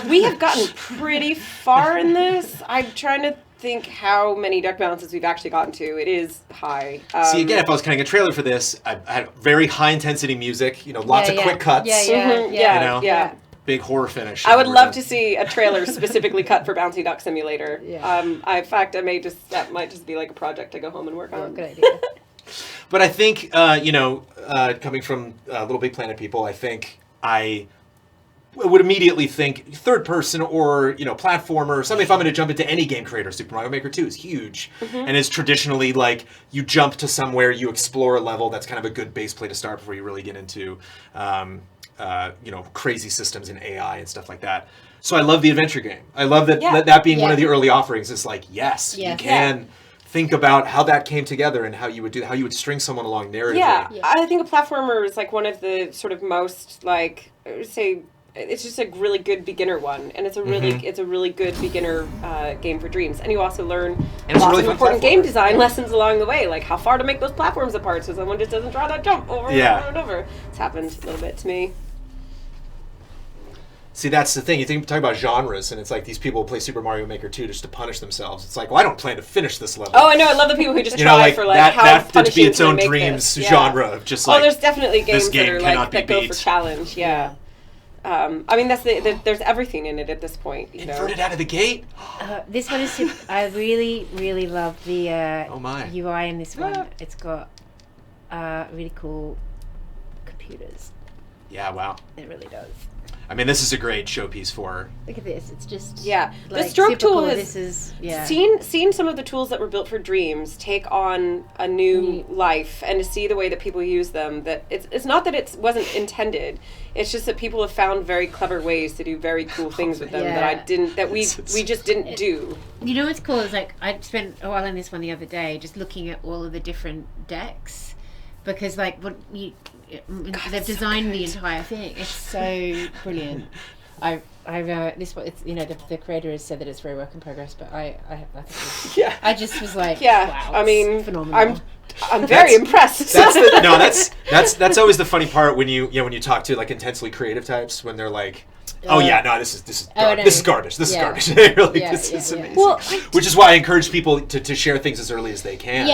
We have gotten pretty far in this. I'm trying to think how many duck bounces we've actually gotten to. It is high. See, again, if I was cutting a trailer for this, I had very high intensity music. Lots of quick cuts. Yeah. Big horror finish. I would love to see a trailer specifically cut for Bouncy Duck Simulator. Yeah. In fact, that might just be like a project to go home and work on. Good idea. But I think, coming from Little Big Planet people, I think I would immediately think third person or, platformer or something. If I'm going to jump into any game creator, Super Mario Maker 2 is huge. And is traditionally like you jump to somewhere, you explore a level. That's kind of a good base play to start before you really get into, crazy systems and AI and stuff like that. So I love the adventure game. I love that being one of the early offerings is like, yes. You can think about how that came together and how you would string someone along narratively. Yeah. I think a platformer is like one of the sort of most like, I would say, it's just a really good beginner one, and it's a really good beginner game for Dreams. And you also learn lots of important game design lessons along the way, like how far to make those platforms apart so someone just doesn't draw that jump over and over and over. It's happened a little bit to me. See, that's the thing. You talk about genres, and it's like these people play Super Mario Maker 2 just to punish themselves. It's like, well, I don't plan to finish this level. Oh, I know. I love the people who just try for like how that punishing to be its own can I make Dreams this. genre of just like. Oh, there's definitely games game that are like that go for challenge. Yeah. I mean, there's everything in it at this point. Inverted out of the gate. This one is. I really, really love the my. UI in this one. It's got really cool computers. Yeah, wow. It really does. I mean, this is a great showpiece for. Look at this. It's just like, the stroke tool cool. has seen some of the tools that were built for Dreams take on a new life, and to see the way that people use them. That it's not that it wasn't intended. It's just that people have found very clever ways to do very cool things with them that we just didn't do. You know what's cool is like I spent a while on this one the other day, just looking at all of the different decks, because like they've designed the entire thing. It's so brilliant. This one, it's the creator has said that it's very work in progress, but I just was like, wow, I mean, phenomenal. I'm very impressed. That's always the funny part when you talk to like intensely creative types when they're like, this is garbage. This is garbage. This is amazing. Well, which is why I encourage people to share things as early as they can.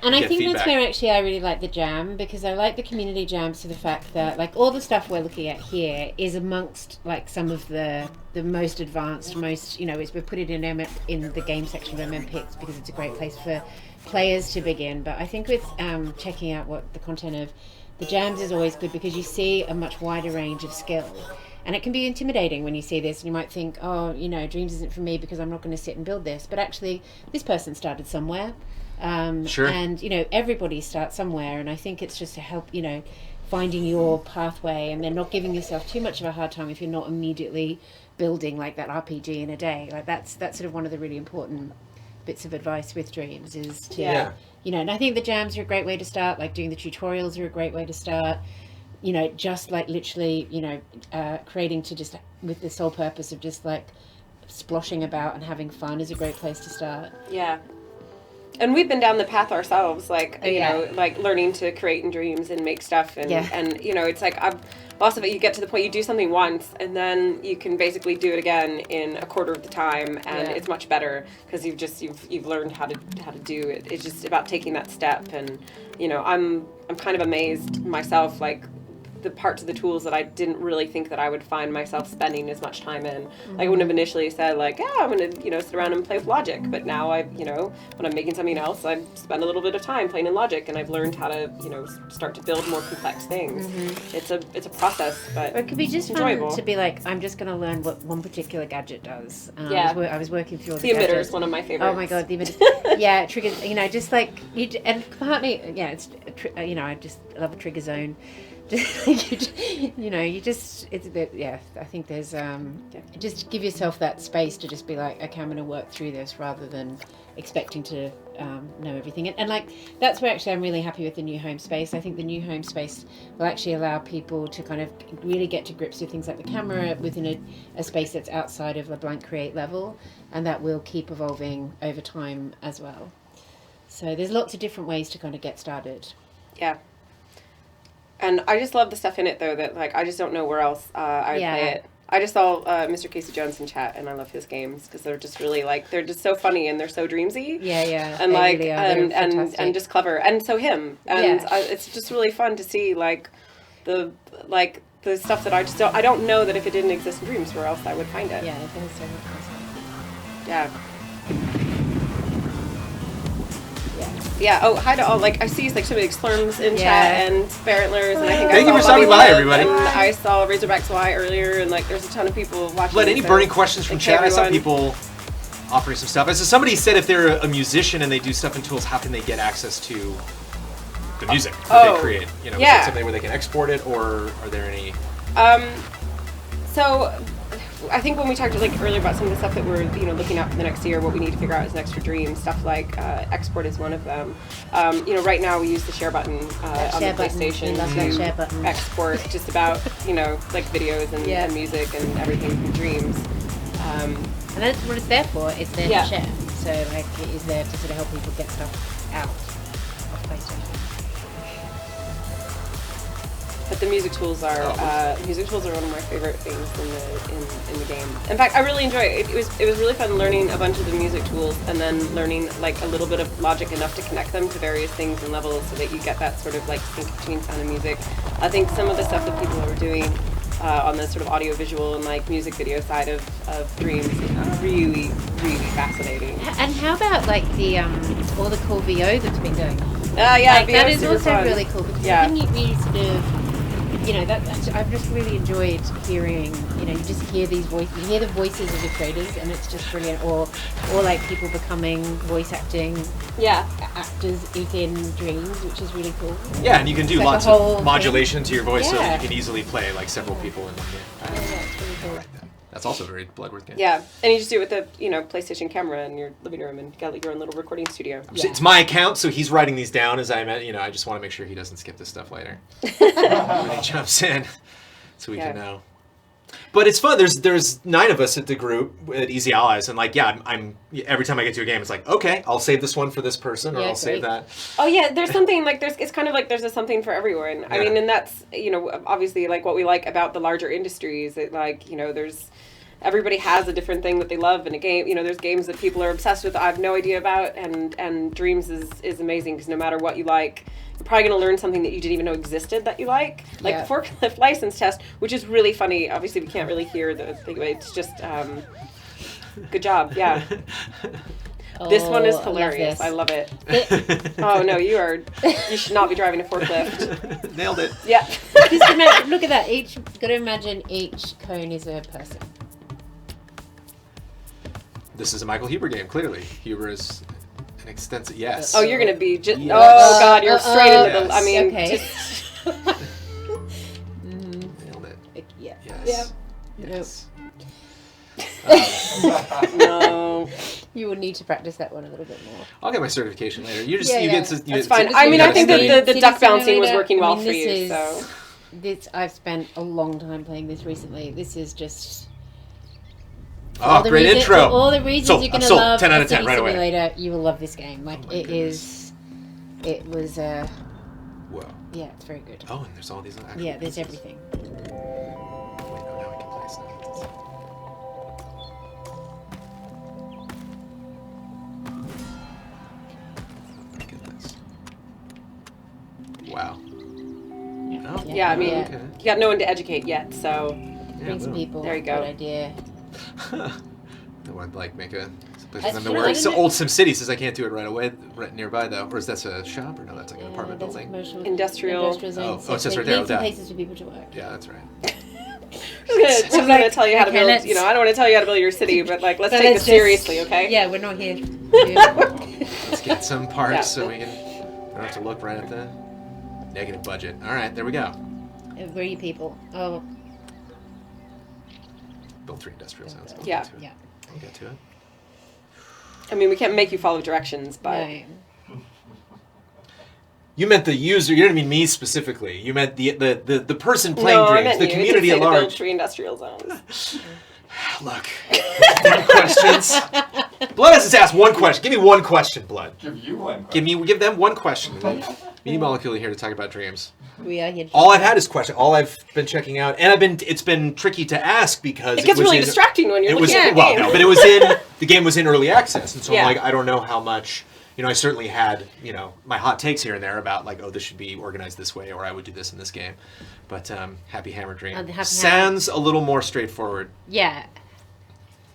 And I think that's where actually I really like the jam, because I like the community jams to the fact that like all the stuff we're looking at here is amongst like some of the most advanced, we've put it in the game section of MMPix because it's a great place for players to begin. But I think with checking out what the content of the jams is always good, because you see a much wider range of skill. And it can be intimidating when you see this and you might think, Dreams isn't for me because I'm not going to sit and build this. But actually, this person started somewhere. Sure. And, everybody starts somewhere. And I think it's just to help, finding your pathway and then not giving yourself too much of a hard time if you're not immediately building like that RPG in a day. Like that's sort of one of the really important bits of advice with Dreams is to, and I think the jams are a great way to start. Like doing the tutorials are a great way to start. Just like literally, creating to just with the sole purpose of just like sploshing about and having fun is a great place to start. Yeah. And we've been down the path ourselves, like, like learning to create in Dreams and make stuff. And it's like, lots of it, you get to the point you do something once and then you can basically do it again in a quarter of the time. And it's much better because you've learned how to do it. It's just about taking that step. And, I'm kind of amazed myself, like, the parts of the tools that I didn't really think that I would find myself spending as much time in. Like, I wouldn't have initially said, like, I'm going to, sit around and play with Logic. But now when I'm making something else, I spend a little bit of time playing in Logic, and I've learned how to, start to build more complex things. It's a process, but it could be just enjoyable. Fun to be like, I'm just going to learn what one particular gadget does. I was working through all the emitter gadgets. is one of my favorites. Oh my god, the emitter. Triggers, just like, and partly, it's, I just love a trigger zone. you just it's a bit I think there's just give yourself that space to just be like, okay, I'm going to work through this rather than expecting to know everything, and like that's where actually I'm really happy with the new home space. I think the new home space will actually allow people to kind of really get to grips with things like the camera within a space that's outside of the blank create level, and that will keep evolving over time as well. So there's lots of different ways to kind of get started. Yeah. And I just love the stuff in it, though, that, like, I just don't know where else I would play it. I just saw Mr. Casey Jones in chat, and I love his games because they're just really, like, they're just so funny and they're so dreamsy. Yeah. And, like, really and just clever. And so him. And it's just really fun to see, like, the stuff that I don't know that if it didn't exist in Dreams, where else I would find it. Yeah, there's so much fun. Yeah. Yeah. Oh, hi to all. Like, I see like so many Slurms in chat and Ferretlers, and I think Thank I you saw for stopping Bobby by, Love, everybody. And I saw Razorback's Y earlier, and like there's a ton of people watching. But any so burning questions from thank chat? I saw everyone. people offering some stuff. As somebody said, if they're a musician and they do stuff in tools, how can they get access to the music that they create? You know, is that something where they can export it, or are there any? So I think when we talked like earlier about some of the stuff that we're looking at for the next year, what we need to figure out is next for Dreams. Stuff like export is one of them. Right now we use the share button on the PlayStation to export just about like videos and music and everything from Dreams. And that's what it's there for. It's there to share. So like it is there to sort of help people get stuff out of PlayStation. But the music tools are one of my favorite things in the game. In fact, I really enjoy it. It was really fun learning a bunch of the music tools and then learning like a little bit of logic enough to connect them to various things and levels so that you get that sort of like sync between sound and music. I think some of the stuff that people are doing on the sort of audio visual and like music video side of Dreams is really, really fascinating. And how about like the all the cool VO that's been going on? Like, that is also fun. really cool because I think we sort of that I've just really enjoyed hearing. You just hear these voices, you hear the voices of the creators, and it's just brilliant. Or like people becoming voice acting actors within Dreams, which is really cool. Yeah, and you can do like lots of modulation to your voice, so that you can easily play like several people in one game. It's really cool. I like that. That's also a very Bloodworth game. Yeah, and you just do it with the PlayStation camera in your living room and got your own little recording studio. It's my account, so he's writing these down as I meant. I just want to make sure he doesn't skip this stuff later when he jumps in, so we can know. But it's fun. There's 9 of us at the group at Easy Allies, and like I'm every time I get to a game, it's like okay, I'll save this one for this person, or I'll save that. Oh yeah, there's something like it's kind of like there's something for everyone. I mean, and that's obviously like what we like about the larger industries. That like there's. Everybody has a different thing that they love in a game. There's games that people are obsessed with that I have no idea about, and Dreams is amazing because no matter what you like, you're probably going to learn something that you didn't even know existed that you like. Like the forklift license test, which is really funny. Obviously, we can't really hear the thing, but it's just good job. Yeah. This one is hilarious. I love it. Oh no, you should not be driving a forklift. Nailed it. Yeah. Just imagine, look at that. Got to imagine each cone is a person. This is a Michael Huber game, clearly. Huber is an extensive... Yes. Oh, you're going to be just... Yes. Oh, God, you're straight into the... I mean... Okay. Nailed it. Yes. Yes. No. You will need to practice that one a little bit more. I'll get my certification later. You just... That's fine. I mean, I think that the duck bouncing was working well for you, so... I've spent a long time playing this recently. This is just... Oh, great intro. For all the reasons you're going to love 10 out of 10 City right away. Simulator, you will love this game. Like, it was, Whoa. yeah, it's very good. Oh, and there's all these actual Yeah, there's pieces. everything. Wait, no, now we can play stuff. Look at this. Wow. Oh, Yeah, I mean, okay. you got no one to educate yet, so... Bring some people. There you go. Good idea. I want to make a place for That's them to true. work. So old SimCity says I can't do it right away, right nearby though. Or is that a shop or no? That's like an apartment That's building. Industrial zone. Oh, it says right there. Need some places for people to work. Yeah, that's right. I'm not gonna tell you how to build. I don't want to tell you how to build your city, but like, let's take this seriously, okay? Yeah, we're not here. Let's get some parts so we don't have to look right at the negative budget. All right, there we go. Where are you people? Oh, Build 3 industrial zones. We'll Yeah. get to it. yeah. We'll get to it. I mean, we can't make you follow directions, but No. You meant the user. You didn't mean me specifically. You meant the person playing no, I Dreams, meant the you. community It at did say to build large. 3 industrial zones. Look, one questions. Blood has to ask one question. Give me one question, Blood. Give you one question. Give them one question. Media Molecule here to talk about Dreams. We are here. All I've had is question. All I've been checking out, and it's been tricky to ask because It gets was really in, distracting when you're it was looking at a well, game. no, but the game was in early access, and so Yeah. I'm like, I don't know how much. I certainly had, my hot takes here and there about like, oh, this should be organized this way, or I would do this in this game. But Happy Hammer Dream Oh, the Happy sounds a little more straightforward. Yeah.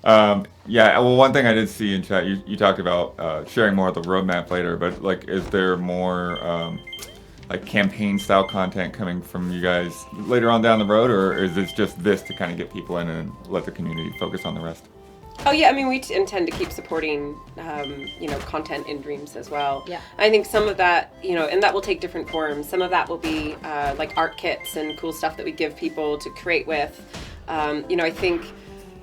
Yeah, well, one thing I did see in chat, you talked about sharing more of the roadmap later, but like, is there more like campaign style content coming from you guys later on down the road, or is this just this to kind of get people in and let the community focus on the rest? Oh yeah, I mean we intend to keep supporting, content in Dreams as well. Yeah. I think some of that, and that will take different forms. Some of that will be like art kits and cool stuff that we give people to create with. I think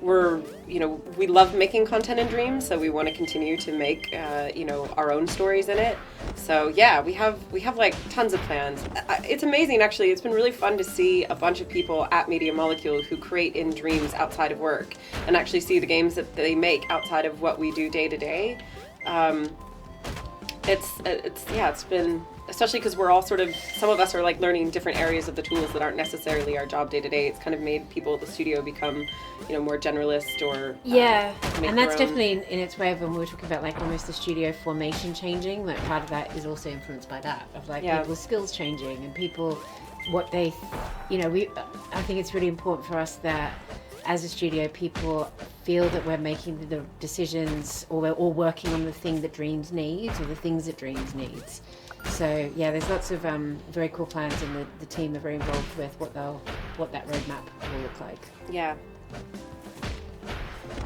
we love making content in Dreams, so we want to continue to make, our own stories in it. So yeah, we have like tons of plans. It's amazing, actually. It's been really fun to see a bunch of people at Media Molecule who create in Dreams outside of work and actually see the games that they make outside of what we do day to day. It's been, especially because we're all some of us are like learning different areas of the tools that aren't necessarily our job day to day. It's kind of made people at the studio become, more generalist or Yeah, make and that's their own. definitely in its way of when we were talking about like almost the studio formation changing. Like part of that is also influenced by that of like Yeah. people's skills changing and people what they, I think it's really important for us that as a studio people feel that we're making the decisions or we're all working on the thing that Dreams needs or the things that Dreams needs. So yeah, there's lots of very cool plans and the team are very involved with what that roadmap will look like. Yeah.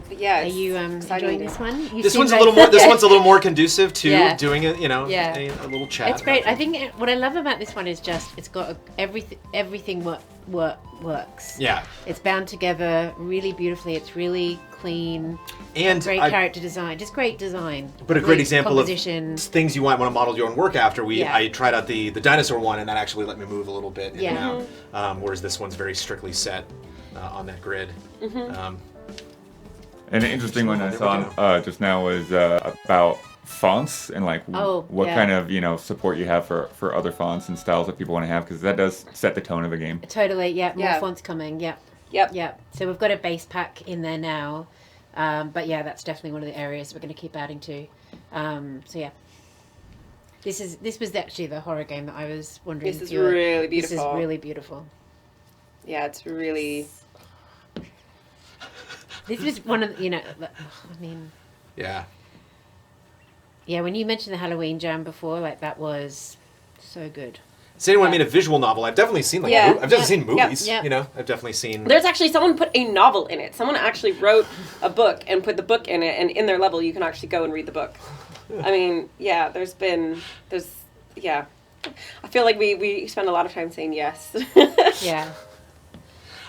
But yeah, Are it's you exciting enjoying to- this one? You This seem one's a like- little more. This one's a little more conducive to Yeah. doing it. Yeah. A little chat. It's great. about I think what I love about this one is just it's got everything works. Yeah, It's bound together really beautifully. It's really clean. and Great character design. Just great design. But a great example composition. of things you might want to model your own work after. Yeah. I tried out the dinosaur one, and that actually let me move a little bit in and Yeah. out. Whereas this one's very strictly set on that grid. And an interesting one I There we saw just now was about fonts and like what yeah. kind of support you have for other fonts and styles that people want to have, because that does set the tone of the game. Totally. Yeah. More Yeah. fonts coming. Yeah. Yep. Yeah. So we've got a base pack in there now. But yeah, that's definitely one of the areas we're going to keep adding to. So yeah. This was actually the horror game that I was wondering. This if is you were- really This is beautiful. really beautiful. Yeah, it's really. This was one of I mean, Yeah. yeah. When you mentioned the Halloween Jam before, like that was so good. Has anyone made a visual novel? I've definitely seen Yeah. I've definitely seen Yeah. movies. Yeah. I've definitely seen. There's actually someone put a novel in it. Someone actually wrote a book and put the book in it, and in their level, you can actually go and read the book. I mean, yeah. Yeah. I feel like we spend a lot of time saying yes. Yeah.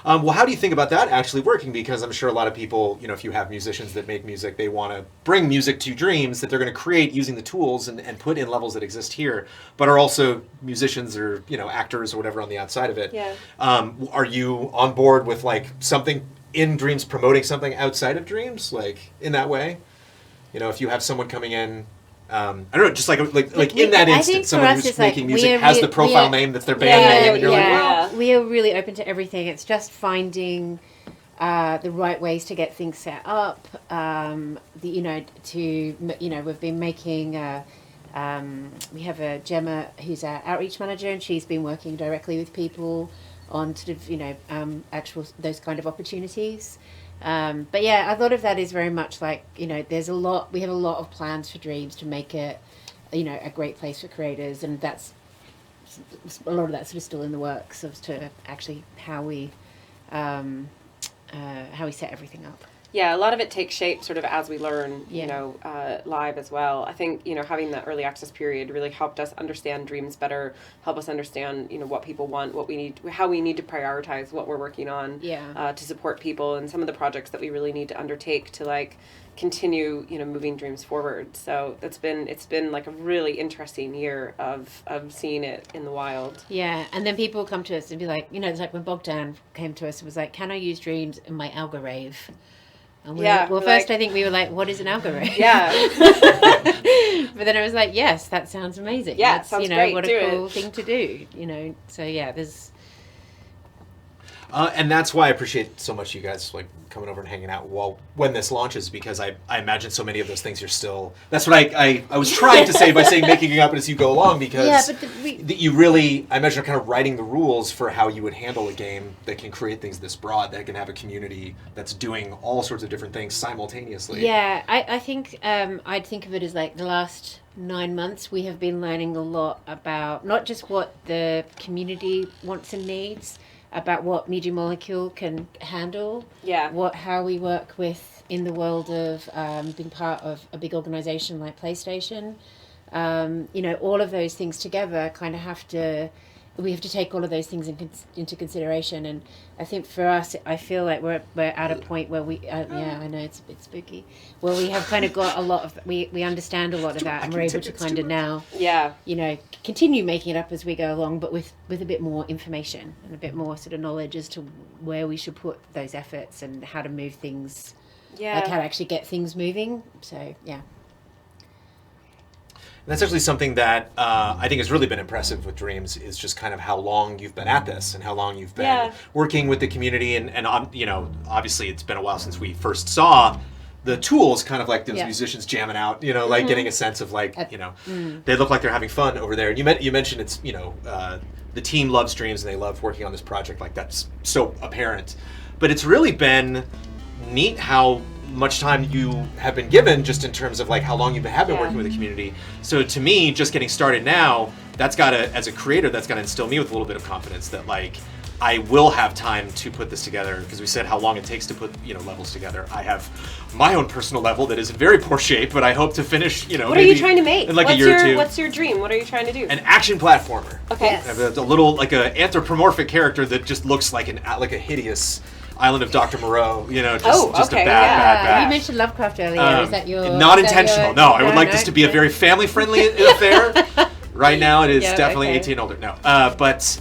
Well, how do you think about that actually working? Because I'm sure a lot of people, if you have musicians that make music, they want to bring music to Dreams that they're going to create using the tools and put in levels that exist here, but are also musicians or, actors or whatever on the outside of it. Yeah. Are you on board with like something in Dreams promoting something outside of Dreams, like in that way? If you have someone coming in, I don't know, just like in that I think instance, for someone us who's it's like making we music are has re- the we profile are- name that's their band name, and you're like, well, we are really open to everything. It's just finding the right ways to get things set up. We've been making. We have a Gemma who's our outreach manager, and she's been working directly with people on sort of actual those kind of opportunities. But yeah, a lot of that is very much like we have a lot of plans for Dreams to make it a great place for creators, and that's a lot of that's sort of still in the works as to actually how we set everything up. Yeah, a lot of it takes shape sort of as we learn, Yeah. live as well. I think, having that early access period really helped us understand dreams better, help us understand, what people want, what we need, how we need to prioritize what we're working on to support people, and some of the projects that we really need to undertake to like continue, moving dreams forward. So it's been like a really interesting year of seeing it in the wild. Yeah, and then people come to us and be like, it's like when Bogdan came to us and was like, can I use dreams in my algo rave? And first I think we were like, what is an algo rave? Yeah. But then I was like, yes, that sounds amazing. Yeah, That's, sounds great. what Do a cool it. thing to do, So yeah, there's... And that's why I appreciate so much you guys like coming over and hanging out when this launches, because I imagine so many of those things you're still. That's what I was trying to say by saying making it up as you go along, because you really, I imagine, are kind of writing the rules for how you would handle a game that can create things this broad, that can have a community that's doing all sorts of different things simultaneously. Yeah, I think I'd think of it as like the last 9 months we have been learning a lot about not just what the community wants and needs, about what Media Molecule can handle, how we work with in the world of being part of a big organization like PlayStation. All of those things together kind of we have to take all of those things into consideration. And I think for us, I feel like we're at a point where we, I know it's a bit spooky, where we have kind of got a lot of, we understand a lot of that, and we're able to kind of now, continue making it up as we go along, but with a bit more information and a bit more sort of knowledge as to where we should put those efforts and how to move things, like how to actually get things moving. So, yeah. And that's actually something that I think has really been impressive with Dreams, is just kind of how long you've been at this and how long you've been working with the community. And obviously it's been a while since we first saw the tools, kind of like those musicians jamming out, like getting a sense of like, they look like they're having fun over there. And you mentioned it's, the team loves Dreams and they love working on this project. Like that's so apparent. But it's really been neat how much time you have been given, just in terms of like how long you have been working with the community. So to me, just getting started now, as a creator, that's got to instill me with a little bit of confidence that like I will have time to put this together, because we said how long it takes to put levels together. I have my own personal level that is in very poor shape, but I hope to finish. What are you trying to make? In like a year or two. What's your dream? What are you trying to do? An action platformer. Okay. Yes. A little like a anthropomorphic character that just looks like a hideous Island of Dr. Moreau, just a bad. You mentioned Lovecraft earlier. Is that your... Not intentional. No, I would like this to be a very family-friendly affair. Right now, it is definitely 18 and older. No, but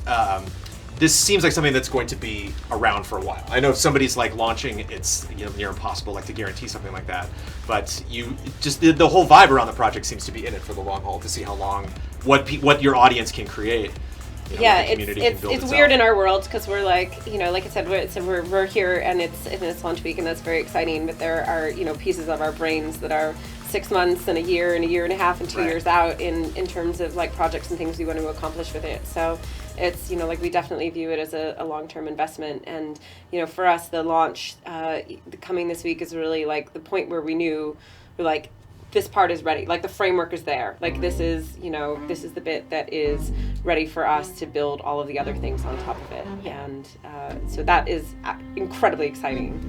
this seems like something that's going to be around for a while. I know if somebody's like launching, it's near impossible like to guarantee something like that. But the whole vibe around the project seems to be in it for the long haul, to see how long what your audience can create. It's weird in our world, because we're like, like I said, we're here and it's launch week, and that's very exciting. But there are pieces of our brains that are 6 months and a year and a half and 2 years out in terms of like projects and things we want to accomplish with it. So it's like we definitely view it as a long-term investment. And for us, the launch coming this week is really like the point where we knew we're like, this part is ready. Like the framework is there. Like this is the bit that is ready for us to build all of the other things on top of it. And so that is incredibly exciting.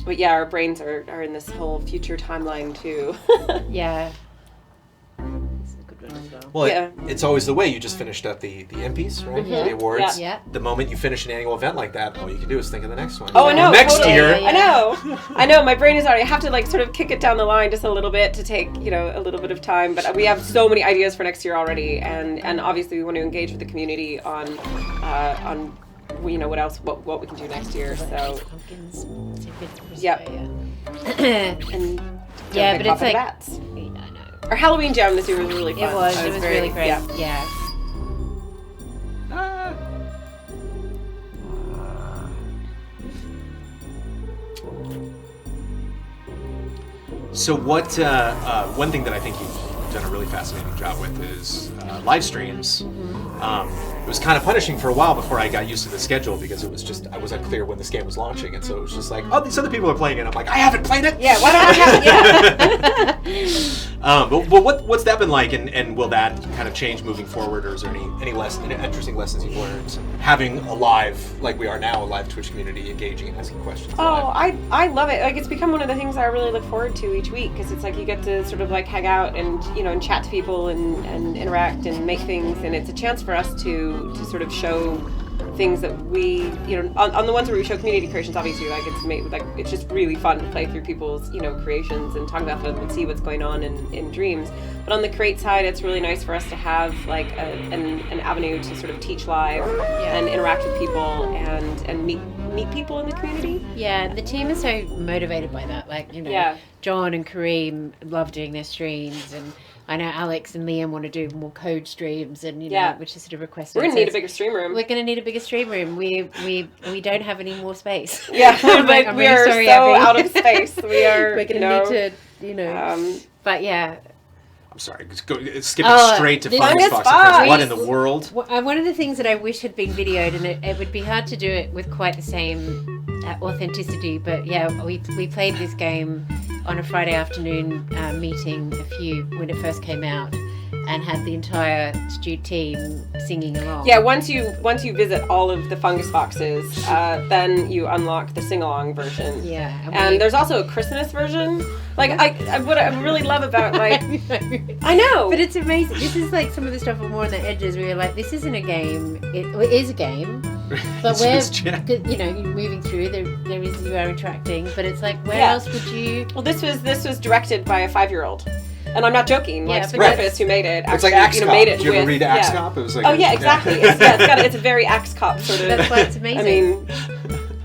But yeah, our brains are in this whole future timeline too. Yeah. It's a good one as well. Well, it's always the way. You just finished up the MPs, right? Mm-hmm. The awards. Yeah. The moment you finish an annual event like that, all you can do is think of the next one. Oh, I know. Next totally. year. Yeah. I know. My brain is already. I have to like sort of kick it down the line just a little bit to take a little bit of time. But we have so many ideas for next year already, and obviously we want to engage with the community on what else, what we can do next year. So Pumpkins. Yep. And But it's like... bats. I know. Our Halloween jam this year was really fun. It was really great. Yeah. So what? One thing that I think you've done a really fascinating job with is live streams. it was kind of punishing for a while before I got used to the schedule because it was just I was unclear when this game was launching, and so it was just like, oh, these other people are playing it. I'm like, I haven't played it. Yeah, why don't I have it? Yeah. But what's that been like, and will that kind of change moving forward, or is there any interesting lessons you've learned having a live, like we are now, a live Twitch community engaging and asking questions? Oh, live? I love it. Like, it's become one of the things I really look forward to each week, because it's like you get to sort of like hang out and, you know, and chat to people and interact and make things, and it's a chance for us to sort of show things that we, you know, on the ones where we show community creations, obviously, like it's just really fun to play through people's, you know, creations and talk about them and see what's going on in Dreams. But on the create side, it's really nice for us to have like an avenue to sort of teach live and interact with people and meet people in the community. Yeah, the team is so motivated by that. Like, you know, John and Kareem love doing their streams, and I know Alex and Liam want to do more code streams, and you know, which is sort of requested. We're gonna need a bigger stream room. We're gonna need a bigger stream room. We don't have any more space. Yeah, like I'm we really are sorry, so Abby. out of space. We are. We're gonna need to, you know. But yeah. I'm sorry, skipping straight to Fungus Fox. What in the world? One of the things that I wish had been videoed, and it would be hard to do it with quite the same authenticity, but yeah, we played this game on a Friday afternoon meeting when it first came out, and had the entire Stewed team singing along. Yeah, once you visit all of the Fungus Boxes, then you unlock the sing-along version. Yeah. And there's also a Christmas version. Like, what I really love about, like... I know! But it's amazing. This is like some of the stuff more on the edges where you're like, this isn't a game. It is a game. But you know, you're moving through, there is, you are interacting, but it's like, where else would you... Well, this was directed by a 5-year-old. And I'm not joking. Yeah, like Griffiths, who made it, actually, it's like Axe Cop. made it. Did you ever read Axe Cop? It was like exactly. It's a very Axe Cop sort of. That's why it's amazing. I mean,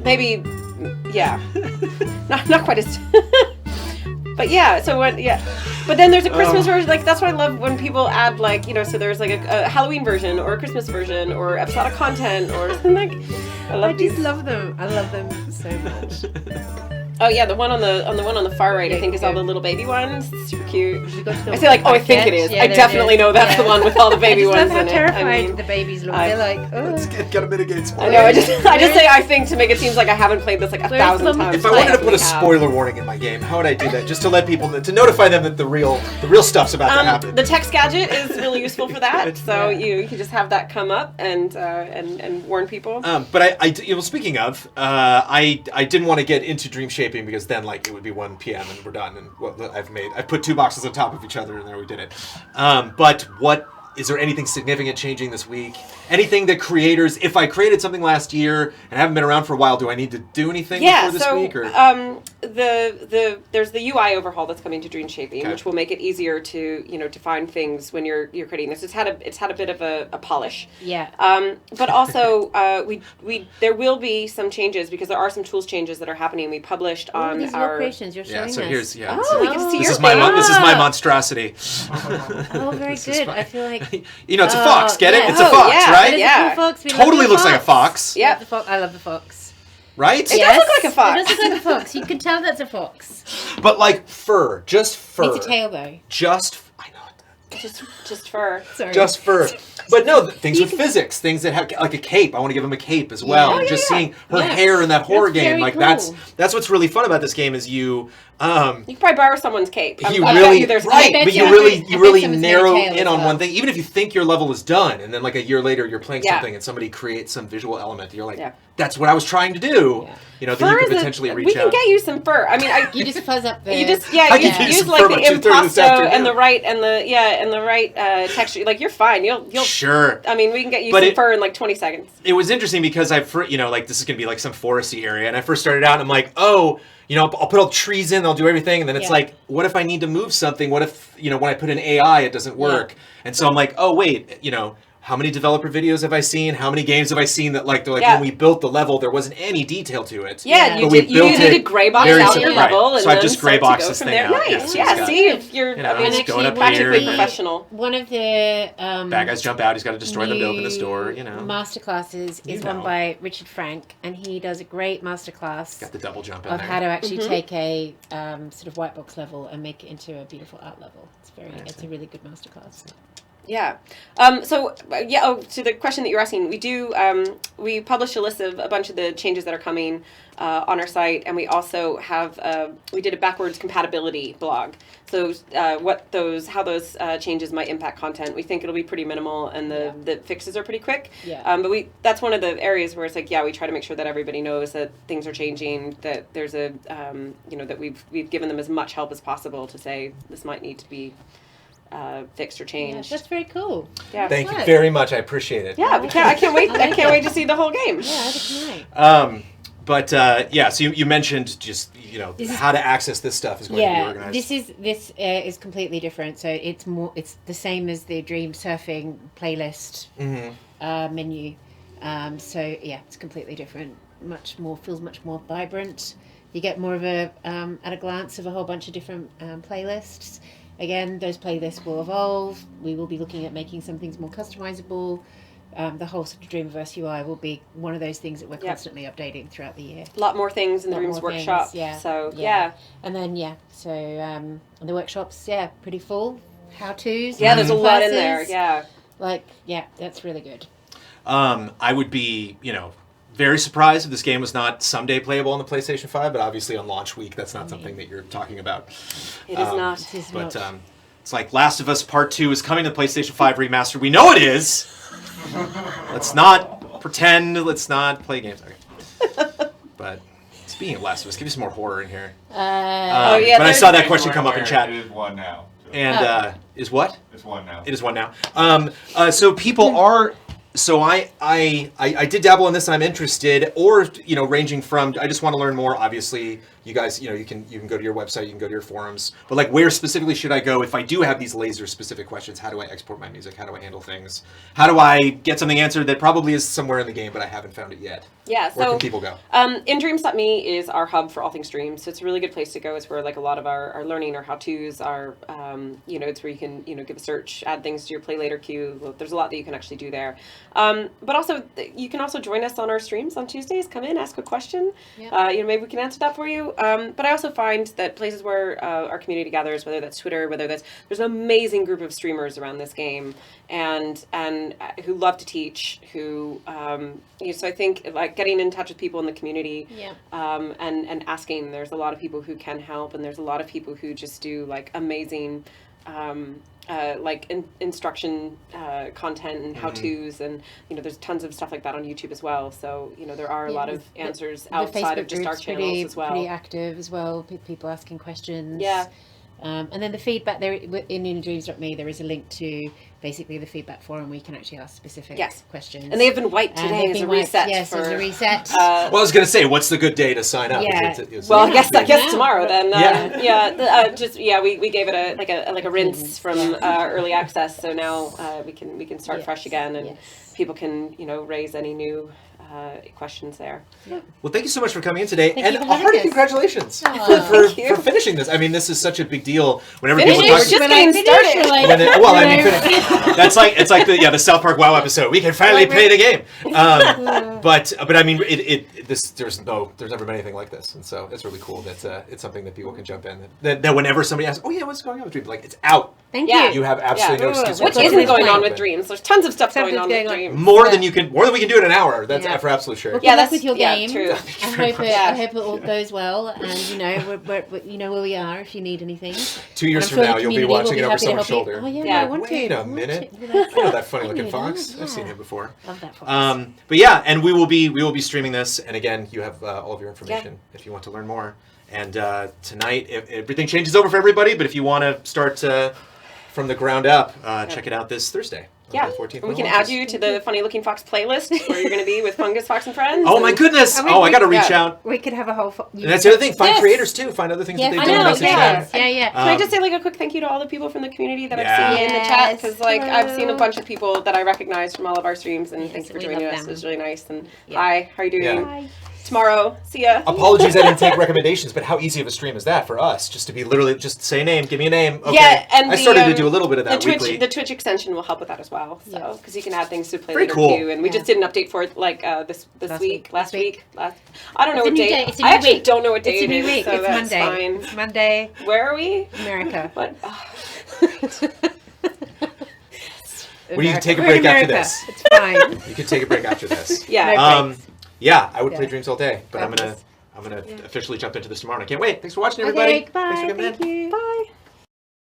maybe, not quite as. But yeah, so what? Yeah, but then there's a Christmas version. Like, that's what I love when people add, like, you know. So there's like a Halloween version, or a Christmas version, or episodic content, or something like. I just love them. I love them so much. Oh yeah, the one on the far right, I think, is all the little baby ones. It's super cute. I say like, I think it is. I definitely know that's the one with all the baby ones in it. I just love how terrified the babies look. They're like, oh. Gotta mitigate spoilers. I know. I just say I think to make it seem like I haven't played this like 1,000 times. If I wanted to put a spoiler warning in my game, how would I do that? Just to let people to notify them that the real stuff's about to happen. The text gadget is really useful for that. So you can just have that come up and warn people. But speaking of, I didn't want to get into dream shaping because then like it would be 1 p.m. and we're done, and I've put 2 boxes on top of each other, and there we did it. But what is there anything significant changing this week? Anything that creators, if I created something last year and haven't been around for a while, do I need to do anything before this week? Or? There's the UI overhaul that's coming to Dream Shaping, which will make it easier to find things when you're creating this. It's had a bit of a polish. Yeah. But also there will be some changes because there are some tools changes that are happening. We published on these our creations you're showing so us. here's we can see this your is my monstrosity. Oh, very good. I feel like it's a fox. Get it? yeah. It's a fox, yeah. right? It is a cool fox. We Totally love looks the like a fox. Yeah. I love the fox. Right? It does look like a fox. It does look like a fox. You can tell that's a fox. But like fur, just fur. It's a tail though. I know. Just fur. Sorry. Just fur. But no, things with physics, things that have like a cape. I want to give him a cape as well. Yeah. Just seeing her hair in that horror game, very like cool. that's what's really fun about this game is you. You can probably borrow someone's cape. You I really bet you there's a right, cape. but you really narrow in on one thing. Even if you think your level is done, and then like a year later you're playing something and somebody creates some visual element, you're like, that's what I was trying to do. Yeah. Then you could potentially reach out. We can get you some fur. I mean, you just fuzz up the. You just I could use use some like fur the by 2:30 this impasto afternoon. and the right texture. Like you're fine. You'll Sure. I mean, we can get you some fur in like 20 seconds. It was interesting because like this is gonna be like some foresty area, and I first started out and I'm like, oh, I'll put all the trees in, I'll do everything, and then it's like, what if I need to move something? What if when I put in AI it doesn't work? And so I'm like, oh wait, how many developer videos have I seen? How many games have I seen that they're like when we built the level there wasn't any detail to it? Yeah, but you did gray box out your level, and so I've then just gray boxed this thing out. Nice, see, you're it's going up practically here. professional. One of the bad guys jump out. He's got to destroy them to open this door. Masterclasses is one by Richard Frank, and he does a great masterclass. Got the double jump in of there. how to actually take a sort of white box level and make it into a beautiful art level. It's a really good masterclass. Yeah. To the question that you're asking, we do, we publish a list of a bunch of the changes that are coming on our site, and we also have, we did a backwards compatibility blog. So how those changes might impact content. We think it'll be pretty minimal, and the fixes are pretty quick. Yeah. But that's one of the areas where it's like, we try to make sure that everybody knows that things are changing, that there's a, that we've given them as much help as possible to say this might need to be fixed or changed. That's very cool. Yeah. Thank you very much. I appreciate it. Yeah, I can't wait. I can't wait to see the whole game. Yeah, I can't wait. So you mentioned just how to access this stuff is going to be organized. This is completely different. So it's the same as the Dream Surfing playlist menu. It's completely different. Feels much more vibrant. You get more of a at a glance of a whole bunch of different playlists. Again, those playlists will evolve. We will be looking at making some things more customizable. The whole sort of Dreamverse UI will be one of those things that we're constantly updating throughout the year. A lot more things in the Dreams workshop. And then the workshops, pretty full. How-tos. Yeah, there's a lot in there. Yeah. That's really good. I would be, very surprised if this game was not someday playable on the PlayStation 5, but obviously on launch week, that's not something that you're talking about. It is not. But it's like Last of Us Part 2 is coming to the PlayStation 5 remaster. We know it is. Let's not pretend. Let's not play games. Okay. But speaking of Last of Us, give me some more horror in here. But I saw that question come up in chat. It is one now. And is what? It's one now. It is one now. So people are. So I did dabble in this, and I'm interested, or ranging from I just want to learn more. Obviously, you guys, you can go to your website, you can go to your forums, but like where specifically should I go if I do have these laser specific questions? How do I export my music? How do I handle things? How do I get something answered that probably is somewhere in the game, but I haven't found it yet? Yeah. Where can people go? InDreams.me is our hub for all things dreams, so it's a really good place to go. It's where like a lot of our learning, our how-tos are. It's where you can give a search, add things to your play later queue. There's a lot that you can actually do there. But also, you can also join us on our streams on Tuesdays. Come in, ask a question. Yeah. Maybe we can answer that for you. But I also find that places where our community gathers, whether that's Twitter, there's an amazing group of streamers around this game, and who love to teach. So I think like getting in touch with people in the community, and asking. There's a lot of people who can help, and there's a lot of people who just do like amazing. Instruction content and how-tos, and there's tons of stuff like that on YouTube as well. So there are a lot of answers outside of just our channels as well. Pretty active as well. People asking questions. Yeah. And then the feedback there in InDreams.me, there is a link to basically the feedback forum where you can actually ask specific questions. And they have been wiped today as a reset. Yes, as a reset. Well, I was going to say, what's the good day to sign up? Yeah. I guess tomorrow then. We gave it a rinse from early access, so now we can start fresh again, and people can raise any new questions there. Yeah. Well, thank you so much for coming in today, Thank and you for a hearty having us. Congratulations Thank you. for finishing this. I mean, this is such a big deal. Whenever Finished? people We're talk, just getting started. That's like the South Park WoW episode. We can finally play the game. But I mean, there's never been anything like this, and so it's really cool that it's something that people can jump in. That whenever somebody asks, "Oh yeah, what's going on with Dreams?" Like it's out. Thank Yeah. you. You have absolutely no excuse. What whatsoever. isn't going on with Dreams? There's tons of stuff going on with Dreams. More than we can do in an hour. That's for absolute sure. Well, Yeah, good luck that's with your game. true. I hope it all goes well, and we're you know where we are if you need anything. 2 years I'm from sure now, the you'll be community will watching be it over happy to someone's help you. shoulder. Oh yeah, Yeah. I want Wait to. a minute. You know That funny looking I fox. know, I've seen yeah. him before. Love that fox. But yeah, and we will be streaming this. And again, you have all of your information if you want to learn more. And tonight, everything changes over for everybody. But if you want to start from the ground up, check it out this Thursday. Yeah, the 14th. and we can add you to the Funny Looking Fox playlist where you're going to be with Fungus Fox and Friends. Oh my goodness! I got to reach out. We could have a whole. And that's the other thing. Find Yes. creators too. Find other things that they've I done. know. Message them. Yeah. Can I just say like a quick thank you to all the people from the community that I've seen in the chat, because like I've seen a bunch of people that I recognize from all of our streams, and thanks for we joining love us. them. It was really nice. And hi, how are you doing? Yeah. Bye. Tomorrow, see ya. Apologies, I didn't take recommendations, but how easy of a stream is that for us? Just to be literally just say a name, give me a name. Okay. Yeah, and I started to do a little bit of that weekly. The Twitch extension will help with that as well. So because you can add things to play Very later cool. queue, and we just did an update for it like this Last week, last week. week. I don't know what day. It's a new I actually week. don't know what day It's a it new is. week. So It's that's Monday. fine. It's Monday. Where are we? America. What? Well, you can take a We're in break after America. this. It's fine. You can take a break after this. Yeah. No breaks. Yeah, I would Yeah. play Dreams all day, but Fabulous. I'm gonna officially jump into this tomorrow. I can't wait. Thanks for watching, everybody. Okay, goodbye. Thanks for coming in. Thank you. Bye.